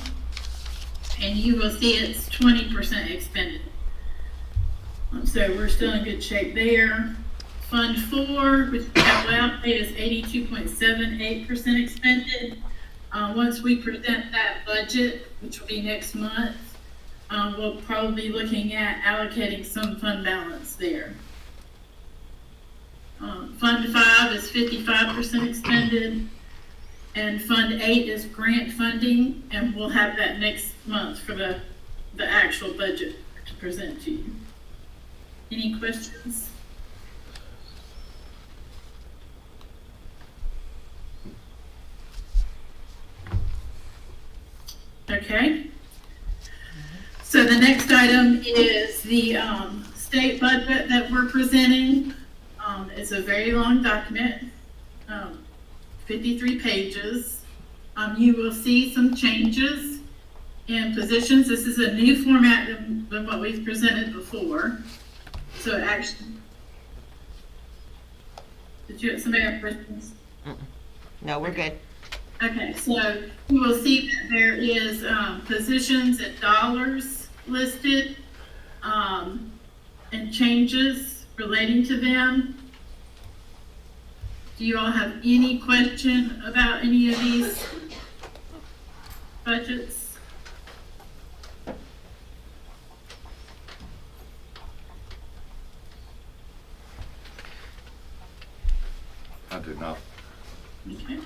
and you will see it's 20% expended. So we're still in good shape there. Fund 4, which capital outlay, is 82.78% expended. Once we present that budget, which will be next month, we'll probably be looking at allocating some fund balance there. Fund 5 is 55% expended, and Fund 8 is grant funding, and we'll have that next month for the actual budget to present to you. Any questions? Okay. So the next item is the state budget that we're presenting. It's a very long document, 53 pages. You will see some changes in positions. This is a new format than what we've presented before. So actually, somebody have questions? No, we're good. Okay, so you will see that there is positions at dollars listed and changes relating to them. Do you all have any question about any of these budgets? I do not. Okay.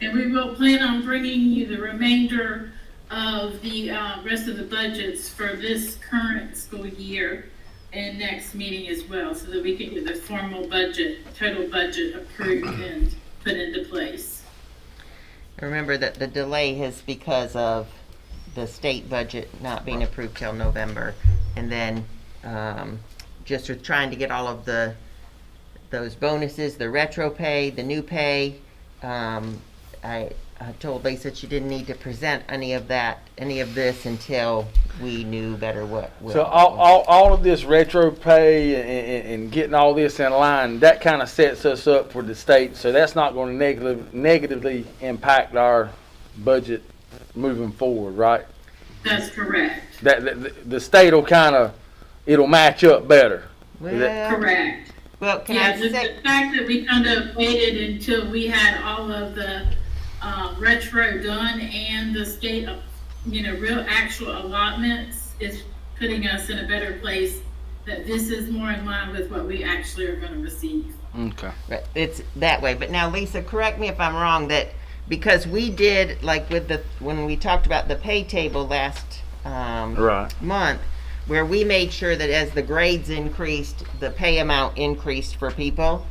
And we will plan on bringing you the remainder of the rest of the budgets for this current school year and next meeting as well, so that we can get the formal budget, total budget approved and put into place. Remember that the delay is because of the state budget not being approved till November. And then just with trying to get all of those bonuses, the retro pay, the new pay, I told Lisa she didn't need to present any of this until we knew better what. So all of this retro pay and getting all this in line, that kind of sets us up for the state. So that's not going to negatively impact our budget moving forward, right? That's correct. That the state will it'll match up better. Correct. Well, the fact that we kind of waited until we had all of the retro done and the state of, real actual allotments is putting us in a better place, that this is more in line with what we actually are going to receive. Okay. It's that way. But now, Lisa, correct me if I'm wrong, that because we did, like when we talked about the pay table last month, where we made sure that as the grades increased, the pay amount increased for people,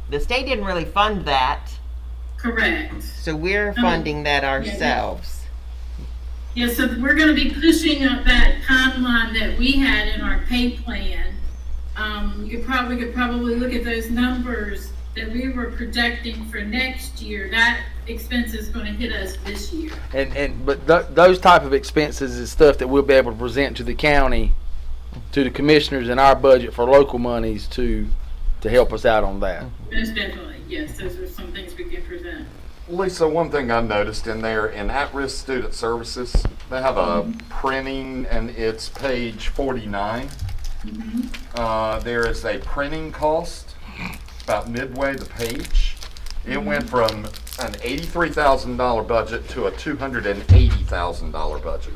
the state didn't really fund that. Correct. So we're funding that ourselves. Yeah, so we're going to be pushing up that timeline that we had in our pay plan. You could probably look at those numbers that we were projecting for next year. That expense is going to hit us this year. But those type of expenses is stuff that we'll be able to present to the county, to the commissioners in our budget for local monies to help us out on that. Most definitely, yes. Those are some things we can present. Lisa, one thing I noticed in there, in at-risk student services, they have a printing, and it's page 49. There is a printing cost about midway the page. It went from an $83,000 budget to a $280,000 budget.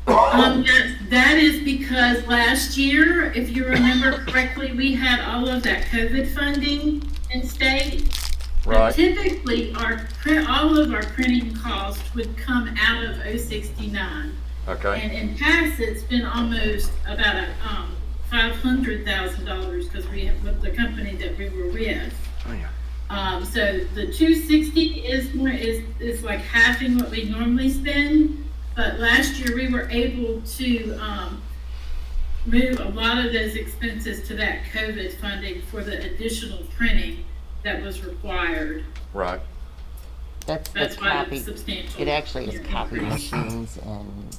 That is because last year, if you remember correctly, we had all of that COVID funding in state. Right. But typically, all of our printing costs would come out of 069. Okay. And in past, it's been almost about $500,000 because we have with the company that we were with. Oh, yeah. So the 260 is like halving what we normally spend. But last year we were able to move a lot of those expenses to that COVID funding for the additional printing that was required. Right. That's why copy. it's substantial. It actually is copy machines and.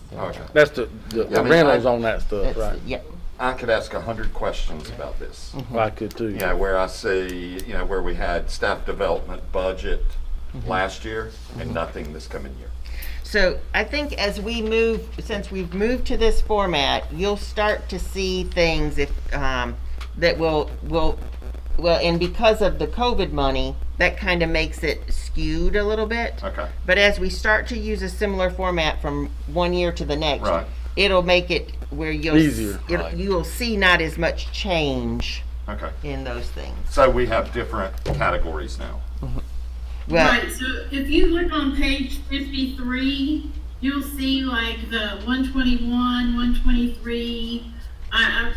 That's the rentals on that stuff, right? Yeah. I could ask 100 questions about this. Well, I could too. Yeah, where I see, where we had staff development budget last year and nothing this coming year. So I think as we move, since we've moved to this format, you'll start to see things that will well, and because of the COVID money, that kind of makes it skewed a little bit. Okay. But as we start to use a similar format from one year to the next, Right. it'll make it where Easier. you'll see not as much change Okay. in those things. So we have different categories now. Well, Right, so if you look on page 53, you'll see like the 121, 123. I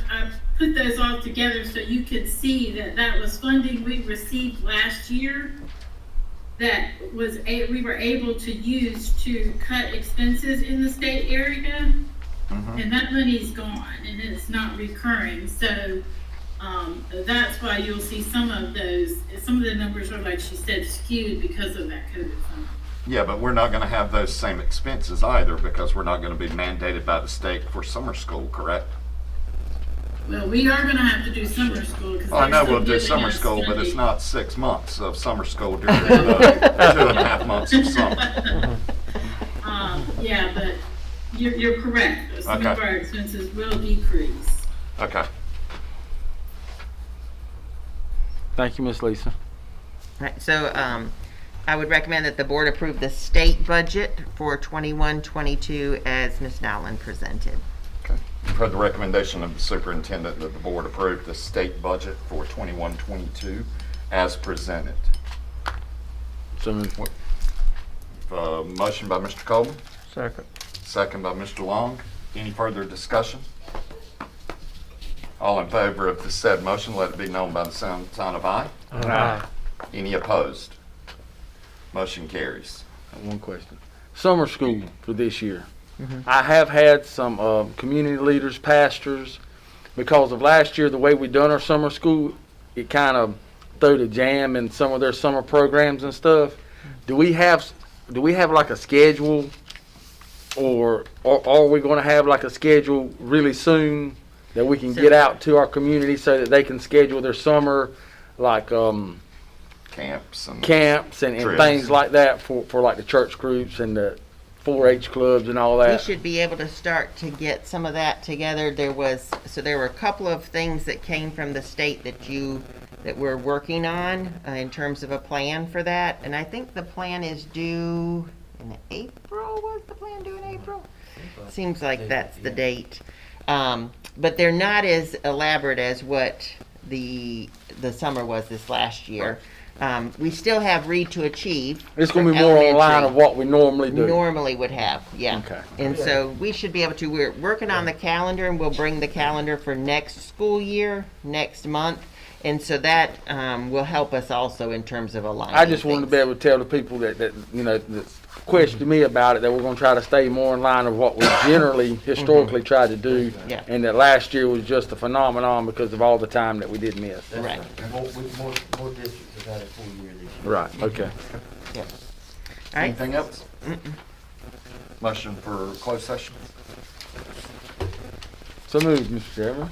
put those all together so you could see that that was funding we received last year that we were able to use to cut expenses in the state area. And that money's gone and it's not recurring. So that's why you'll see some of the numbers are, like she said, skewed because of that COVID funding. Yeah, but we're not going to have those same expenses either because we're not going to be mandated by the state for summer school, correct? Well, we are gonna have to do summer school. I know we'll do summer school, but it's not 6 months of summer school during the 2.5 months of summer. Yeah, but you're correct. Some of our expenses will decrease. Okay. Thank you, Miss Lisa. right, so I would recommend that the board approve the state budget for 21-22 as Ms. Dowling presented. You've heard the recommendation of the superintendent that the board approve the state budget for 21-22 as presented. So motion by Mr. Coleman. Second. Second by Mr. Long. Any further discussion? All in favor of the said motion, let it be known by the sign of aye. Aye. Any opposed? Motion carries. One question. Summer school for this year. I have had some community leaders, pastors, because of last year, the way we done our summer school, it kind of threw the jam in some of their summer programs and stuff. Do we have like a schedule, or are we going to have like a schedule really soon that we can get out to our community so that they can schedule their summer, like camps and trips. things like that for like the church groups and the 4-H clubs and all We that? should be able to start to get some of that together. There were a couple of things that came from the state that we're working on in terms of a plan for that. And I think the plan is due in April. Was the plan due in April? Seems like that's the date. But they're not as elaborate as what the summer was this last year. We still have Read to Achieve. It's going to be more on the line of what we normally do. Normally would have, yeah. Okay. And so we should be able to, we're working on the calendar, and we'll bring the calendar for next school year, next month. And so that will help us also in terms of aligning. I just wanted to be able to tell the people that you know, that question me about it, that we're going to try to stay more in line of what we generally, historically tried to do. Yeah. And that last year was just a phenomenon because of all the time that we did miss. Right. More districts have had a full year this year. Right, okay. Yeah. All right. Anything else? Motion for closed session. So moved, Mr. Chairman.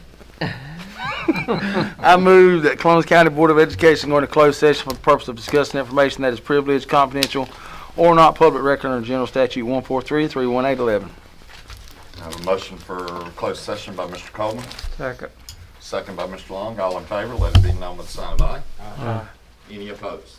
I move that Columbus County Board of Education go into closed session for the purpose of discussing information that is privileged, confidential, or not public record under General Statute 143-318-11. I have a motion for closed session by Mr. Coleman. Second. Second by Mr. Long. All in favor, let it be known with the sign of aye. Aye. Any opposed?